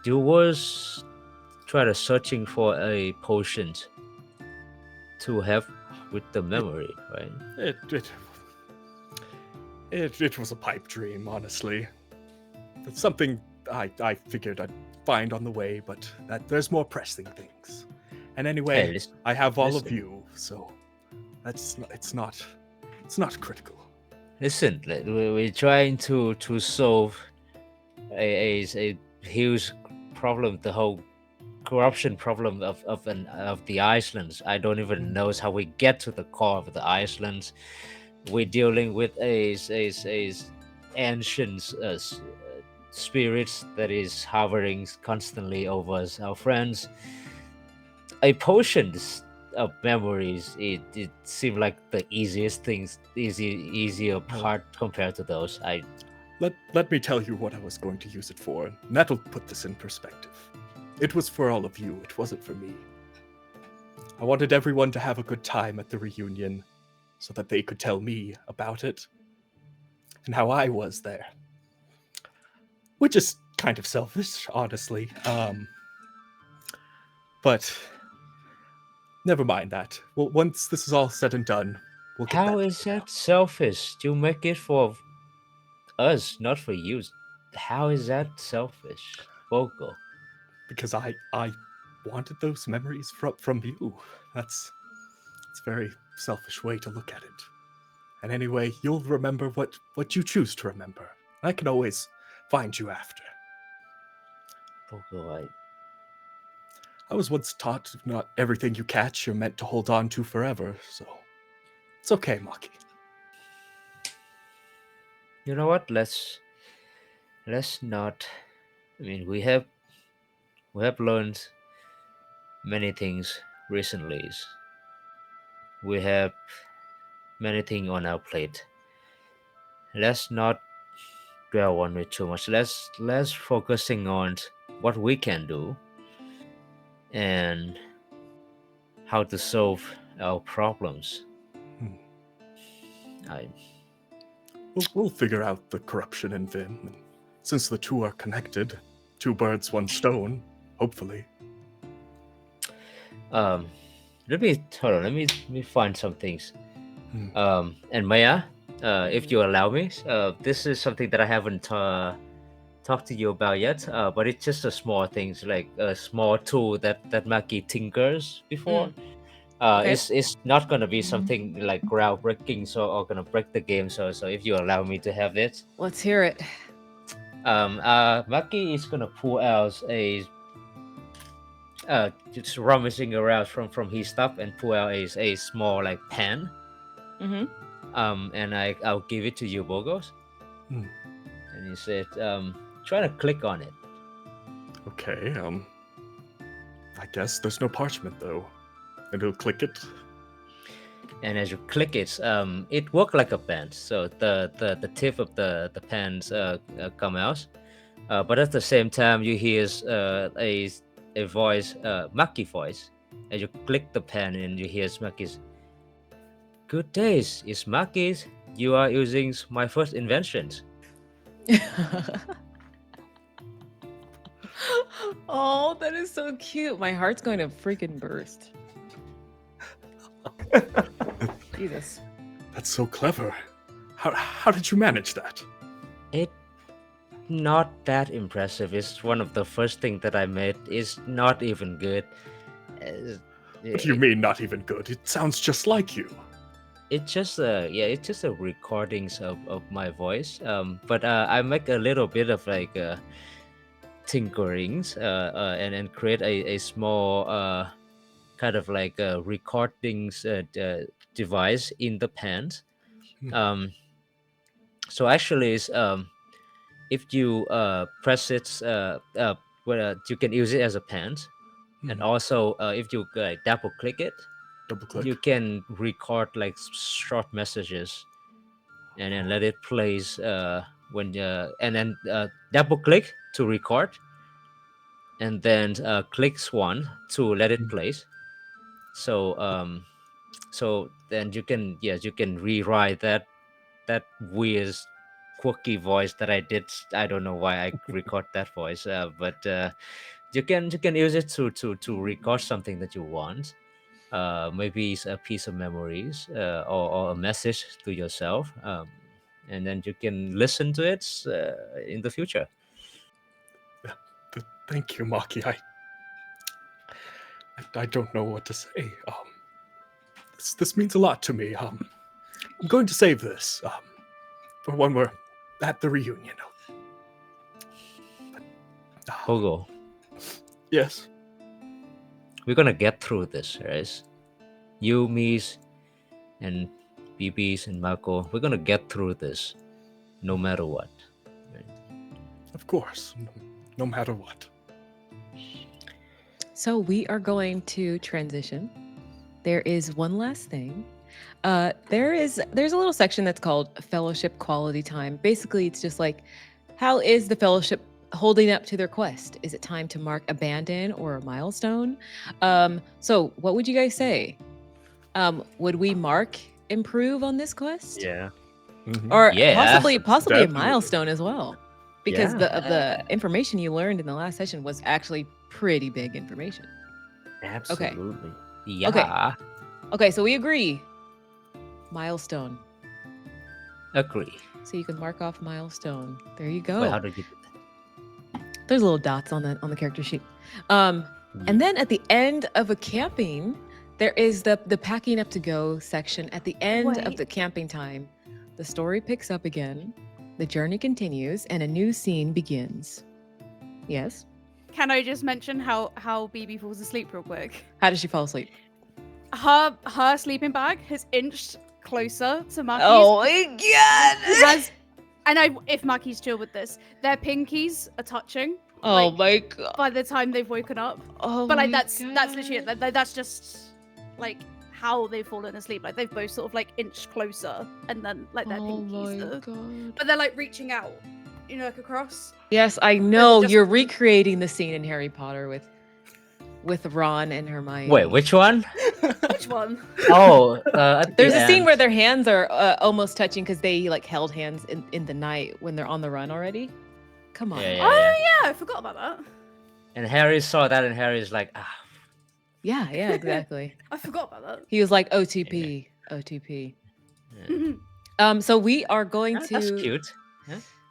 you was try to searching for a potion to help with the memory, right? It was a pipe dream, honestly. It's something I figured I'd find on the way, but that there's more pressing things. And anyway, Hey, listen, I have all of listen. you, so it's not critical. Listen, we're trying to solve a huge problem, the whole corruption problem of the Icelands. I don't even know how we get to the core of the Icelands. We're dealing with a ancient spirits that is hovering constantly over us, our friends. A potion of memories, it seemed like the easiest things, easier part compared to those. Let me tell you what I was going to use it for, and that'll put this in perspective. It was for all of you, it wasn't for me. I wanted everyone to have a good time at the reunion so that they could tell me about it and how I was there. Which is kind of selfish, honestly. But never mind that. Well, once this is all said and done, we'll get How that is figured out. that selfish? You make it for us, not for you. How is that selfish, Bogo? Because I wanted those memories from you. It's a very selfish way to look at it. And anyway, you'll remember what you choose to remember. I can always find you after. Bogo, I was once taught not everything you catch you're meant to hold on to forever, so it's okay, Maki. you know what? Let's not. I mean, we have learned many things recently. We have many things on our plate. Let's not dwell on it too much. Let's focusing on what we can do and how to solve our problems. Hmm. I We'll figure out the corruption in Vim, and since the two are connected, two birds, one stone, hopefully. let me hold on. Let me find some things. Hmm. And Maya, if you allow me, this is something that I haven't talked to you about yet. But it's just a small things like a small tool that Maki tinkers before. Okay. It's not gonna be something like groundbreaking, or gonna break the game. So if you allow me to have it, Let's hear it. Maki is gonna pull out just rummaging around from his stuff and pull out a small like pen. Mm-hmm. And I'll give it to you, Bogos. Hmm. And he said, try to click on it. Okay, I guess there's no parchment though. And it'll click it. And as you click it, it worked like a pen. So the tip of the pens come out. But at the same time, you hear a voice, Maki voice. As you click the pen and you hear Maki's, "Good days, it's Maki's. You are using my first inventions." Oh, that is so cute. My heart's going to freaking burst. Jesus. That's so clever. How did you manage that? It not that impressive. It's one of the first thing that I made. It's not even good. Uh, What do you mean not even good? It sounds just like you. It's just it's just a recordings of my voice. But I make a little bit of like tinkerings and create a small kind of like recordings device in the pants. Hmm. So actually, if you press it, you can use it as a pen, and also if you double click it, Double click. you can record like short messages, and then let it plays when and then double click to record, and then clicks one to let it plays. So so then you can rewrite that weird quirky voice that I did. I don't know why I record that voice, but you can use it to record something that you want. Maybe it's a piece of memories or a message to yourself, and then you can listen to it in the future. Thank you, Maki. I don't know what to say. This means a lot to me. I'm going to save this for when we're at the reunion. Pogo, Yes. we're gonna get through this, right? You, me, and BBs and Marco, we're gonna get through this, no matter what. Of course. No matter what. So we are going to transition. There is one last thing. There's a little section that's called Fellowship Quality Time. Basically, it's just like, how is the fellowship holding up to their quest? Is it time to mark abandon or a milestone? So what would you guys say? Would we mark improve on this quest? Yeah. Or Yeah. possibly a Definitely. milestone as well? Because Yeah. the information you learned in the last session was actually pretty big information. Absolutely. Yeah. Okay, so we agree. Milestone. Agree. So you can mark off milestone. There you Wait, go. how do you? There's little dots on the character sheet. And then at the end of a camping, there is the packing up to go section. At the end of Wait. the camping time, the story picks up again, the journey continues, and a new scene begins. Yes? Can I just mention how BB falls asleep real quick? How does she fall asleep? Her sleeping bag has inched closer to Maki's. Oh my god! If Maki's chill with this, their pinkies are touching Oh like, my god! by the time they've woken up. Oh But like my that's literally it. That's just like how they've fallen asleep. Like they've both sort of like inched closer, and then like their Oh pinkies my are, god! but they're like reaching out, you know, like across. Yes, I know just- you're recreating the scene in Harry Potter with Ron and Hermione. Wait, which one? Which one? Oh, at There's the a scene end. where their hands are almost touching because they like held hands in the night when they're on the run already. Come on. Yeah, Oh yeah. yeah, I forgot about that. And Harry saw that, and Harry's like, ah. Yeah, exactly. I forgot about that. He was like OTP, OTP. So we are going to. That's cute.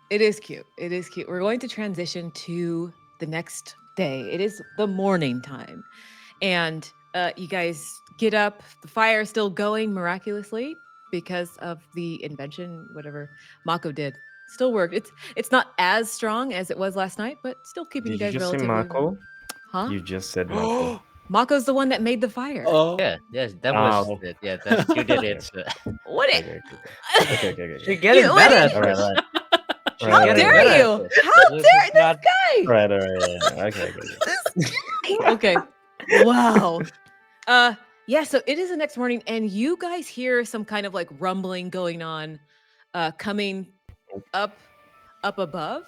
It is cute. It is cute. We're going to transition to the next day. It is the morning time, and you guys get up. The fire is still going miraculously because of the invention, whatever Mako did. Still worked. It's not as strong as it was last night, but still keeping Did you you guys just say relatively. Mako? Huh? You just said Mako. Mako's the one that made the fire. Oh, Yeah, yes, that was Oh. it. Yeah, that, you did it. So. What? Okay. She's getting You better. idiot. At All this. right. She's How getting dare better at you? this. How This dare is this not- guy? All right. Okay. Okay. Wow. Yeah, so it is the next morning and you guys hear some kind of like rumbling going on coming up above,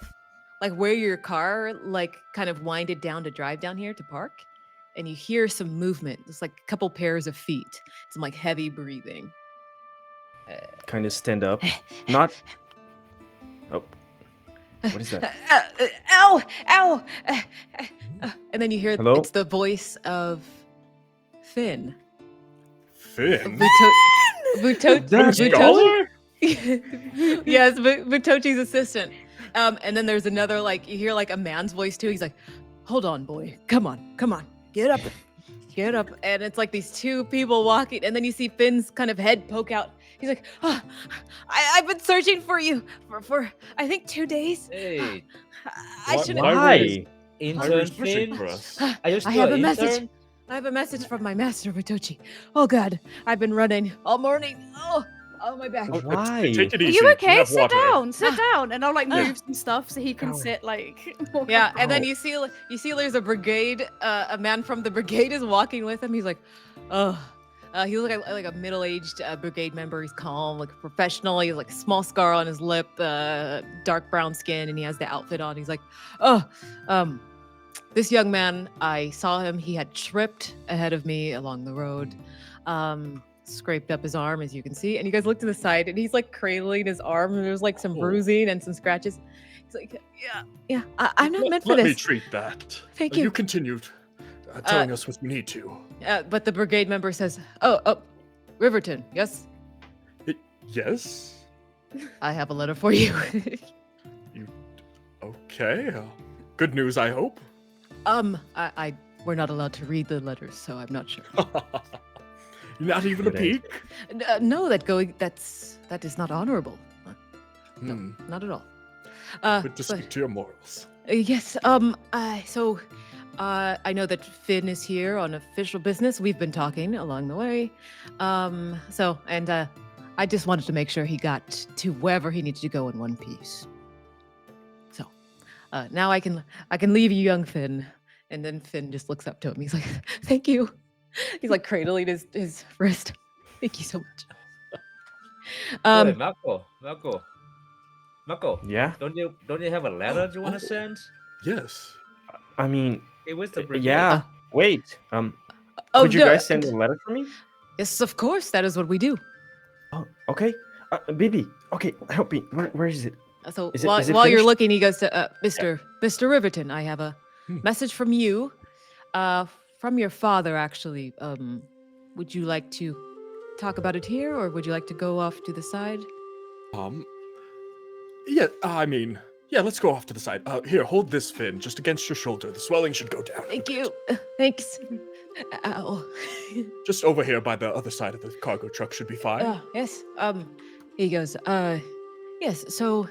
like where your car like kind of winded down to drive down here to park, and you hear some movement. It's like a couple pairs of feet, some like heavy breathing. Kind of stand up. Not. Oh. What is that? Ow! Ow! And then you hear Hello? it's the voice of Finn. Finn. That's Scholar? Yes, Vutochi's assistant. And then there's another, like, you hear like a man's voice too. He's like, "Hold on, boy. Come on. Get up. And it's like these two people walking, and then you see Finn's kind of head poke out. He's like, "Oh, I've been searching for you for I think 2 days. Hey, I Why- should why have. were you- Why? intern searching Finn. for us? Are you still I have a an message. intern? I have a message from my master, Vutochi. Oh God, I've been running all morning. Oh, my back. Oh, Why? Take it Are easy. you okay? have Sit water. down. Sit down. And I'll like move some stuff so he can Ow. sit like. more Yeah, and then comfortable. you see there's a brigade, a man from the brigade is walking with him. He's like, oh, he looks like a middle-aged brigade member. He's calm, like professional. He has like a small scar on his lip, dark brown skin, and he has the outfit on. He's like, oh, this young man, I saw him. He had tripped ahead of me along the road, scraped up his arm, as you can see. And you guys look to the side, and he's like cradling his arm, and there's like some Oh. bruising and some scratches. He's like, yeah, I'm not meant for Let me this. treat that. Thank You you. continued telling us what you need to. But the brigade member says, oh, Riverton, yes, Yes. I have a letter for you. Okay. Good news, I hope. We're not allowed to read the letters, so I'm not sure. Not even a Good idea. peek. No, that is not honorable. Hmm. Not at all. Good to stick to your morals. Yes. So, I know that Finn is here on official business. We've been talking along the way. I just wanted to make sure he got to wherever he needed to go in one piece. So, now I can leave you, young Finn. And then Finn just looks up to him. He's like, "Thank you." He's like cradling his wrist. Thank you so much. Wait, Marco. Yeah. Don't you have a letter you want to send? Yes. I mean, It was the brigade. yeah. Wait. Oh, Could you no, guys send a letter for me? Yes, of course. That is what we do. Oh, okay. Bibi. Okay, help me. Where is it? So Is while it you're finished? looking, he goes to Mr. Riverton. I have a Hmm. message from you, from your father, actually. Would you like to talk about it here, or would you like to go off to the side? Yeah, I mean, yeah, let's go off to the side. Here, hold this fin just against your shoulder. The swelling should go down. Thank you. Thanks. Ow. Just over here by the other side of the cargo truck should be fine. Yes. He goes, yes, so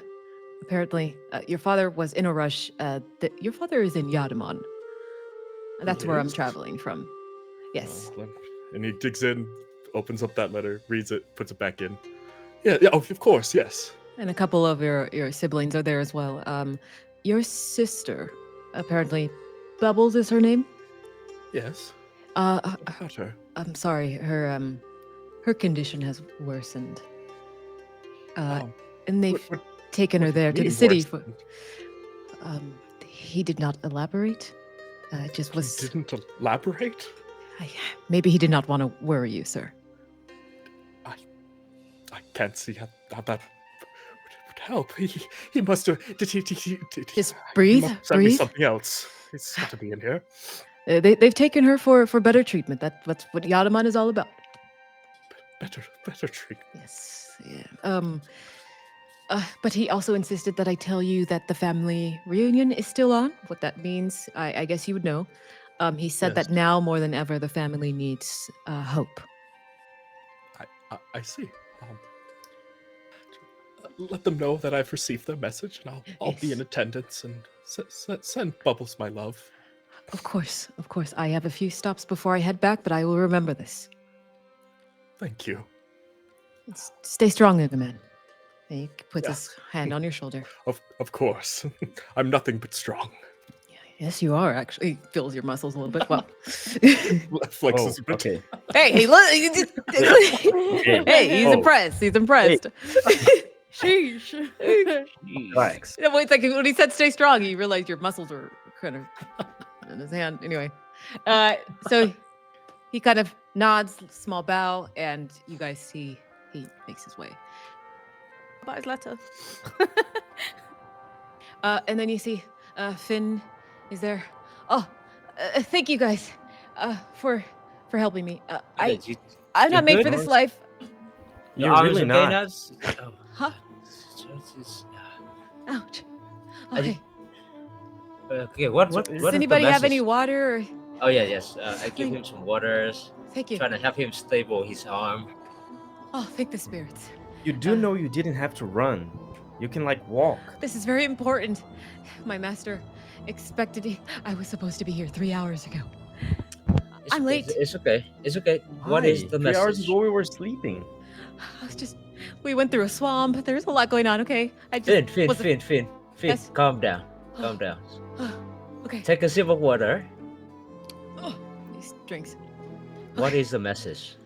apparently your father was in a rush. Your father is in Yatamon. That's where I'm Yes? traveling from. Yes. And he digs in, opens up that letter, reads it, puts it back in. Yeah, oh, of course, yes. And a couple of your siblings are there as well. Your sister, apparently, Bubbles is her name. Yes. Uh, What about her? I'm sorry, her condition has worsened. Oh, And they've what taken her what there to the mean city for. worsened? He did not elaborate. It just He was. didn't elaborate? Maybe he did not want to worry you, sir. I can't see how that would help. He must have. Did he? Just he breathe, must have sent me breathe. something else. He's got to be in here. They've taken her for better treatment. That's what Yatamon is all about. Better treatment. Yes. Yeah. But he also insisted that I tell you that the family reunion is still on. What that means, I guess you would know. He said Yes. that now more than ever, the family needs hope. I see. Let them know that I've received their message, and I'll be in Yes. attendance and send Bubbles my love. Of course. I have a few stops before I head back, but I will remember this. Thank you. Stay strong, young man. He puts Yeah. his hand on your shoulder. Of course. I'm nothing but strong. Yes, you are actually. He feels your muscles a little bit. Well, Flexes a bit. Okay. hey, look! Hey, he's Oh. impressed. He's impressed. Sheesh. Relax. Yeah, well, it's like when he said "stay strong," he realized your muscles were kind of in his hand. Anyway, so he kind of nods, small bow, and you guys see he makes his way. About his letter. And then you see Finn is there. Oh, thank you guys for helping me. I'm You not made good? for this life. You're Your arms really okay not. now? Oh, Huh? it's- Ouch. I Okay. Okay, what Does is Does the anybody have any message? water? Or... Oh yeah, yes. I give him some waters, Thank you. trying to help him stable his arm. Oh, thank the spirits. You do know you didn't have to run. You can like walk. This is very important. My master expected. I was supposed to be here 3 hours ago. It's I'm okay, late. It's okay. It's okay. What is Hi, the 3 hours message? ago we were sleeping. I was just. We went through a swamp. There's a lot going on. Okay. I just. Finn, wasn't- Finn. Yes? Calm down. Calm down. Okay. Take a sip of water. Oh, these drinks. What is the message?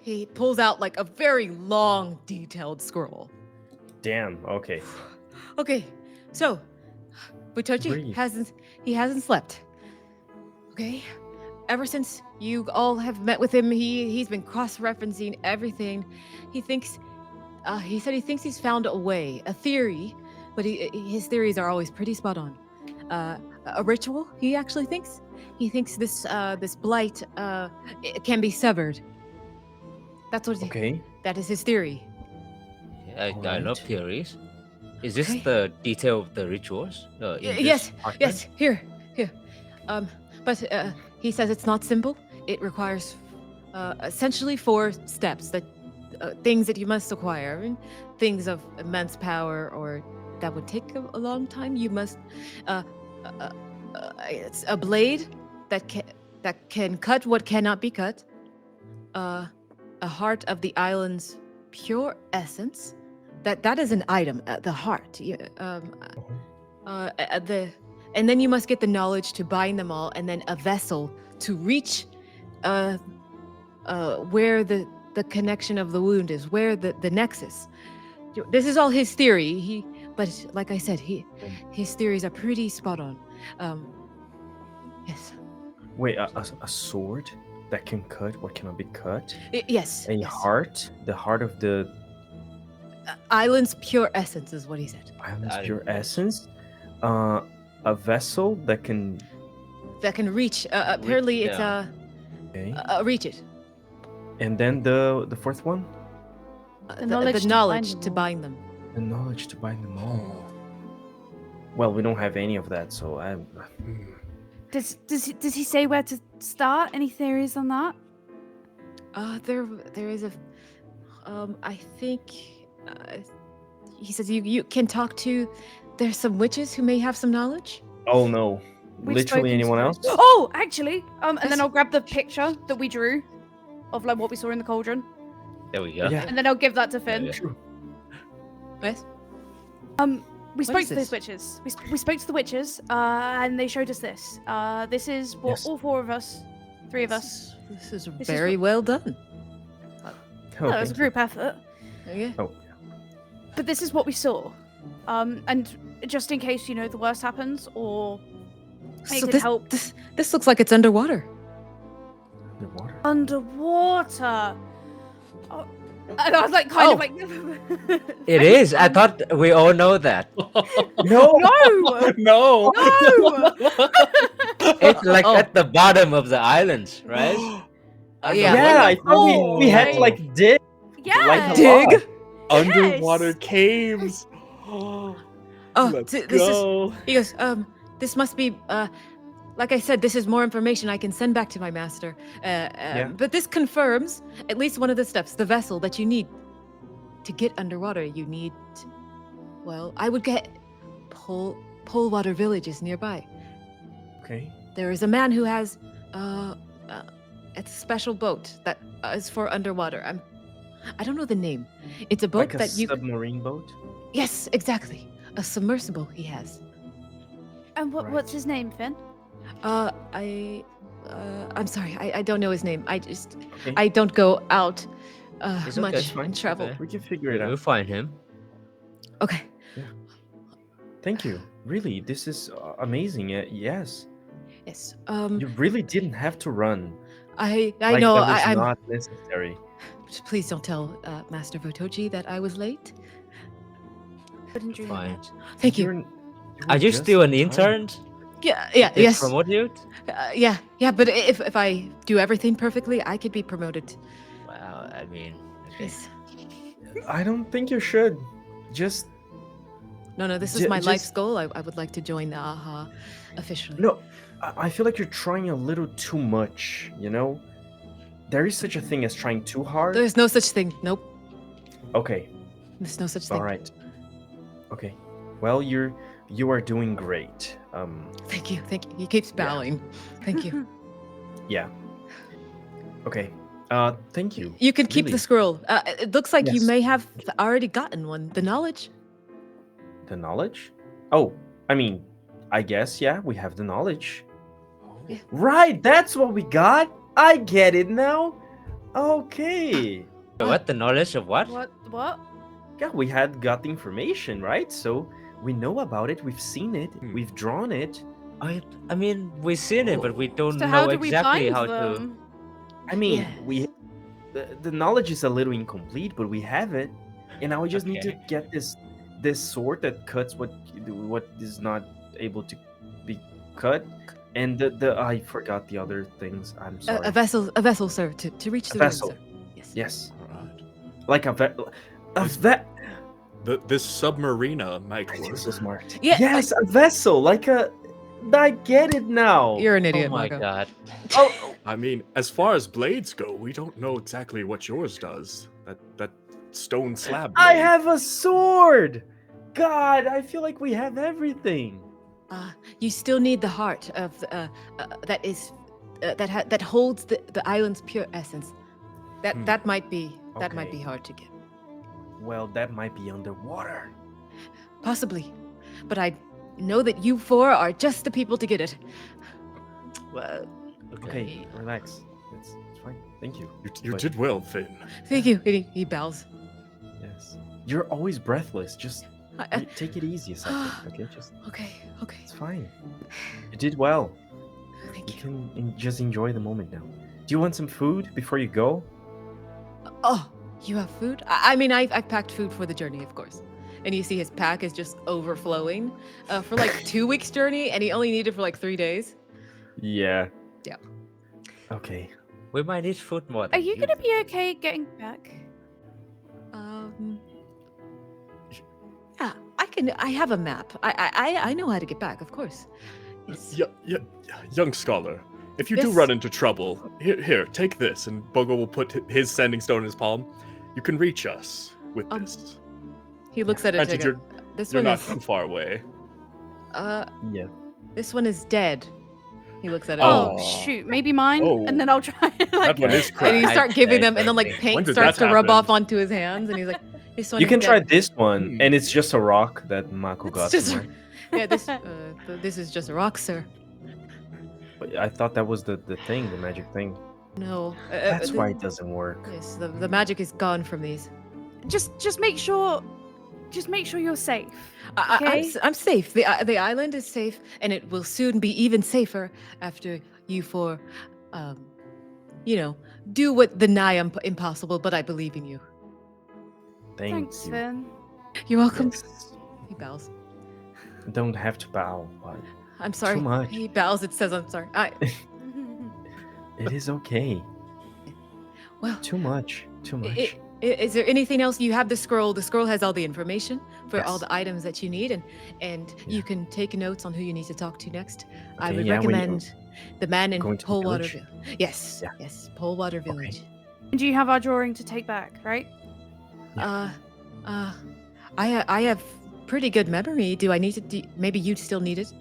He pulls out like a very long, detailed scroll. Damn. Okay. Okay, so Vutochi Breathe. hasn't slept. Okay, ever since you all have met with him, he's been cross-referencing everything. He thinks, he said he thinks he's found a way, a theory, but his theories are always pretty spot on. A ritual. He actually thinks. He thinks this blight it can be severed. That's what. Okay. That is his theory. I Alright. love theories. Is this Okay. the detail of the rituals? In this Yes, apartment? yes, here. But he says it's not simple. It requires essentially 4 steps that things that you must acquire, and things of immense power or that would take a long time. You must. It's a blade that can cut what cannot be cut. A heart of the island's pure essence. That is an item. The heart. And then you must get the knowledge to bind them all, and then a vessel to reach where the connection of the wound is, where the nexus. This is all his theory. But like I said, his theories are pretty spot on. Yes. Wait, a sword that can cut what cannot be cut? Yes. A yes. heart? The heart of the Island's pure essence is what he said. island's I- pure essence? A vessel that can. That can reach. Apparently, it's yeah. Okay. reach it. And then the fourth one? The knowledge the to knowledge bind to them all. bind them. The knowledge to bind them all. Well, we don't have any of that, so I. Does he say where to start? Any theories on that? There is a. I think. He says you can talk to. There's some witches who may have some knowledge. Oh no! We've Literally spoken to anyone those. else? Oh, actually, and Yes. then I'll grab the picture that we drew of like what we saw in the cauldron, There we go. Yeah. and then I'll give that to Finn. Yeah. True. Yes. We spoke is to those this? witches. We spoke to the witches, and they showed us this. This is what Yes. all four of us, three of us. This is is very well done. Oh, No, it was a thank you. group effort. Okay. Oh, But this is what we saw. And just in case the worst happens, or it So could this, help this looks like it's underwater. the water. underwater. Oh, and I was like, kind of like. It is. I thought we all know that. No. No! No. No! It's like Oh. at the bottom of the islands, right? Yeah. Yeah, I thought we had to Oh. like dig. Yeah! Like a Dig? lot. Underwater Yes. caves. Oh, Let's this is. go. He goes. This must be. Like I said, this is more information I can send back to my master. But this confirms at least one of the steps. The vessel that you need to get underwater. You need. Well, I would get. Polewater Village is nearby. Okay. There is a man who has. It's a special boat that is for underwater. I don't know the name. It's a boat Like a that you. submarine boat. Yes, exactly. A submersible he has. And Right. what's his name, Finn? I'm sorry. I don't know his name. Okay. I don't go out It's okay, much it's fine, and it's travel. okay. We can figure it We'll out. find him. Okay. Thank you. Really, this is amazing. Yes, Yes. you really didn't have to run. I Like, know. That was I'm. not necessary. Please don't tell Master Vutochi that I was late. Couldn't dream Fine. it. Thank you. You're Are you just still an fine. intern? Yeah. They Yes. Promote you? Yeah. But if I do everything perfectly, I could be promoted. Wow. I mean, okay. Yes. I don't think you should. Just No. This is Ju- my just- life's goal. I would like to join the AHA officially. no. I feel like you're trying a little too much. You know, there is such a thing as trying too hard. There's no such thing. Nope. Okay. There's no such thing. All right. Okay. Well, you are doing great. Thank you. He keeps bowing. Thank you. Yeah. Okay. Thank you. You can keep Really. the scroll. It looks like you Yes. may have already gotten one. The knowledge. The knowledge? Oh, I mean, I guess yeah, we have the knowledge. Yeah. Right, that's what we got. I get it now. Okay. What? The knowledge of what? What? Yeah, we had got the information, right? So we know about it. We've seen it. We've drawn it. I mean, we've seen it, but we don't So know how do we exactly bind how them? I mean, Yeah. the knowledge is a little incomplete, but we have it, and now we just need to Okay. get this sword that cuts what is not able to be cut, and the I forgot the other things. I'm sorry. A vessel, sir, to reach A the room, vessel. sir. Yes. Yes, Alright. like a vet. This submarina might work. So smart. Yeah, Yes, a vessel, like a. I get it now. You're an Oh idiot, my Marco. god. Oh, I mean, as far as blades go, we don't know exactly what yours does. That stone slab. I blade. have a sword. God, I feel like we have everything. You still need the heart of that is that holds the island's pure essence. That might be Okay. hard to get. Well, that might be underwater. Possibly, but I know that you four are just the people to get it. Well, Okay, relax. It's fine. Thank you. You But- did well, Finn. Thank you. He bows. Yes. You're always breathless. Just Take it easy a second, okay? Just Okay. it's fine. You did well. Thank You you. can just enjoy the moment now. Do you want some food before you go? Oh, you have food? I mean, I've packed food for the journey, of course. And you see his pack is just overflowing for like 2 weeks journey, and he only needed for like 3 days. Yeah. Yeah. Okay. We might need food more Are than you gonna be okay getting back? Yeah, I can. I have a map. I know how to get back, of course. Yes. Young scholar, if you do Yes. run into trouble, here, take this, and Bogo will put his sending stone in his palm. You can reach us with this. He looks at it. Granted, and goes, this You're one not is. too far away. Yeah. This one is dead. He looks at it. Oh, Oh. shoot, maybe mine, Oh. and then I'll try. That Like, one is And you cracked. start giving I- them, and then like I- paint When did starts to that rub off happen? onto his hands, and he's like, "This one." You is can dead. try this one, Hmm. and it's just a rock that Mako It's got just- somewhere. Yeah, this. This is just a rock, sir. But I thought that was the thing, the magic thing. No. That's why it doesn't work. Yes, the magic is gone from these. just make sure you're safe. Okay. I'm safe. The island is safe, and it will soon be even safer after you four, do what the nigh impossible. But I believe in you. Thank Thanks, you. Finn. You're welcome. Yes. He bows. Don't have to bow, but I'm sorry. much. He bows. It says I'm sorry. it is okay. Well, Too much. Too much. is there anything else? You have the scroll. The scroll has all the information for all Yes. the items that you need, and Yeah. you can take notes on who you need to talk to next. I Okay, would yeah, when you- recommend the man in Going to the Polewater village? Village. Yes, Yeah. yes, Polewater Village. Do you have our drawing to take back, right? I have pretty good memory. Do I need to? Maybe you still need it.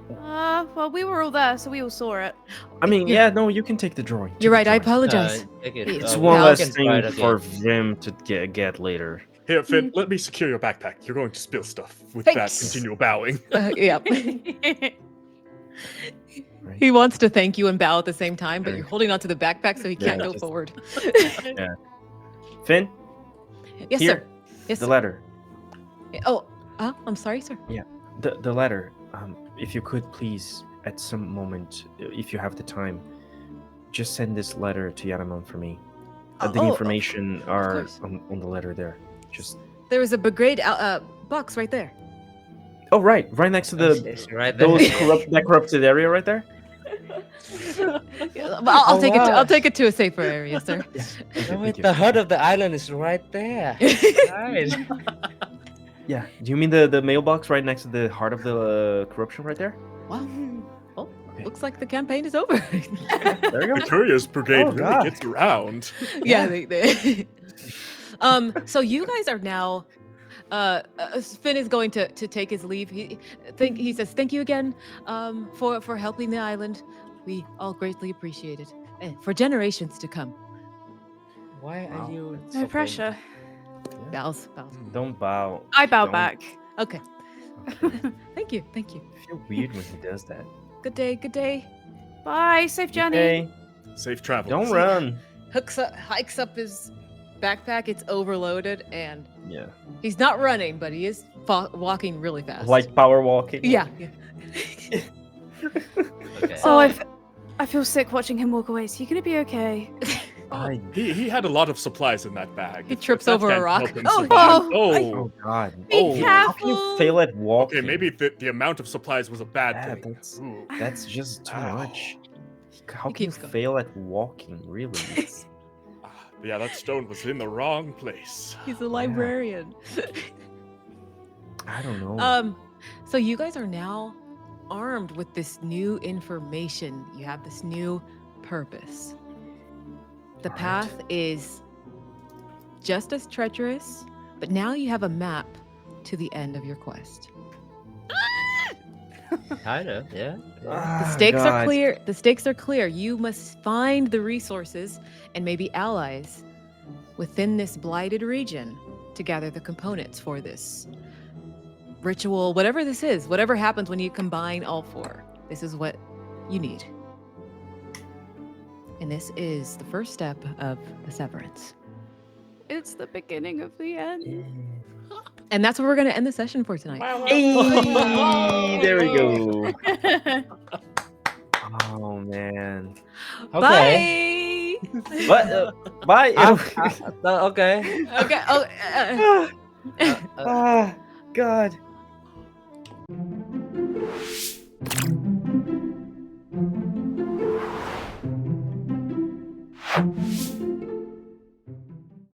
Well, we were all there, so we all saw it. I mean, you're- yeah, no, you can take the drawing. You're Take right. the I drawing. apologize. It's Uh, one Val less can thing try it for again. them to get later. Here, Finn, let me secure your backpack. You're going to spill stuff with Thanks. that continual bowing. Yeah. Right? He wants to thank you and bow at the same time, but Right. you're holding onto the backpack, so he can't Yeah, go just- forward. Finn, Yes, Here, sir. Yes, the sir. letter. Oh, I'm sorry, sir. The letter. If you could please, at some moment, if you have the time, just send this letter to Yatamon for me. The Oh, information are course. on the letter there. Just There is a Brigade box right there. oh right next to the It's right there. those that corrupted area right there. Yeah, I'll Oh, take it. wow. I'll take it to a safer area, sir. Oh, wait, the heart of the island is right there. Nice. Yeah. Do you mean the mailbox right next to the heart of the corruption right there? Wow. Well, Okay. looks like the campaign is over. There you The go. Curious Brigade Oh, really God. gets around. Yeah. They so you guys are now. Finn is going to take his leave. He says thank you again for helping the island. We all greatly appreciate it, and for generations to come. Why are Wow. you? No pressure. Bows. Don't bow. I bow Don't- back. Okay. Okay. Thank you. Thank you. I feel weird when he does that. Good day. Good day. Bye. Safe journey. Okay. Safe travels. Don't run. Hikes up his backpack. It's overloaded, and Yeah. he's not running, but he is walking really fast. Like power walking. yeah. Okay. Oh, I feel sick watching him walk away. Is he gonna be okay? I, He had a lot of supplies in that bag. He If trips that over a can't rock. help him Oh, survive- oh God. Be Oh. How can you careful. fail at walking? Okay, maybe the amount of supplies was a bad Yeah, thing. that's Ooh. that's just too Ow. much. How He can you keeps going. fail at walking? Really? Yeah, that stone was in the wrong place. He's a librarian. I don't know. So you guys are now armed with this new information. You have this new purpose. The Right. path is just as treacherous, but now you have a map to the end of your quest. Kind of, yeah. The Ah, stakes are God. clear. The stakes are clear. You must find the resources and maybe allies within this blighted region to gather the components for this ritual, whatever this is, whatever happens when you combine all four. This is what you need. And this is the first step of the severance. It's the beginning of the end. Yeah. And that's where we're going to end the session for tonight. Hey, there we go. Oh man. Okay. Bye. What? Bye. Okay. Okay. Oh, God.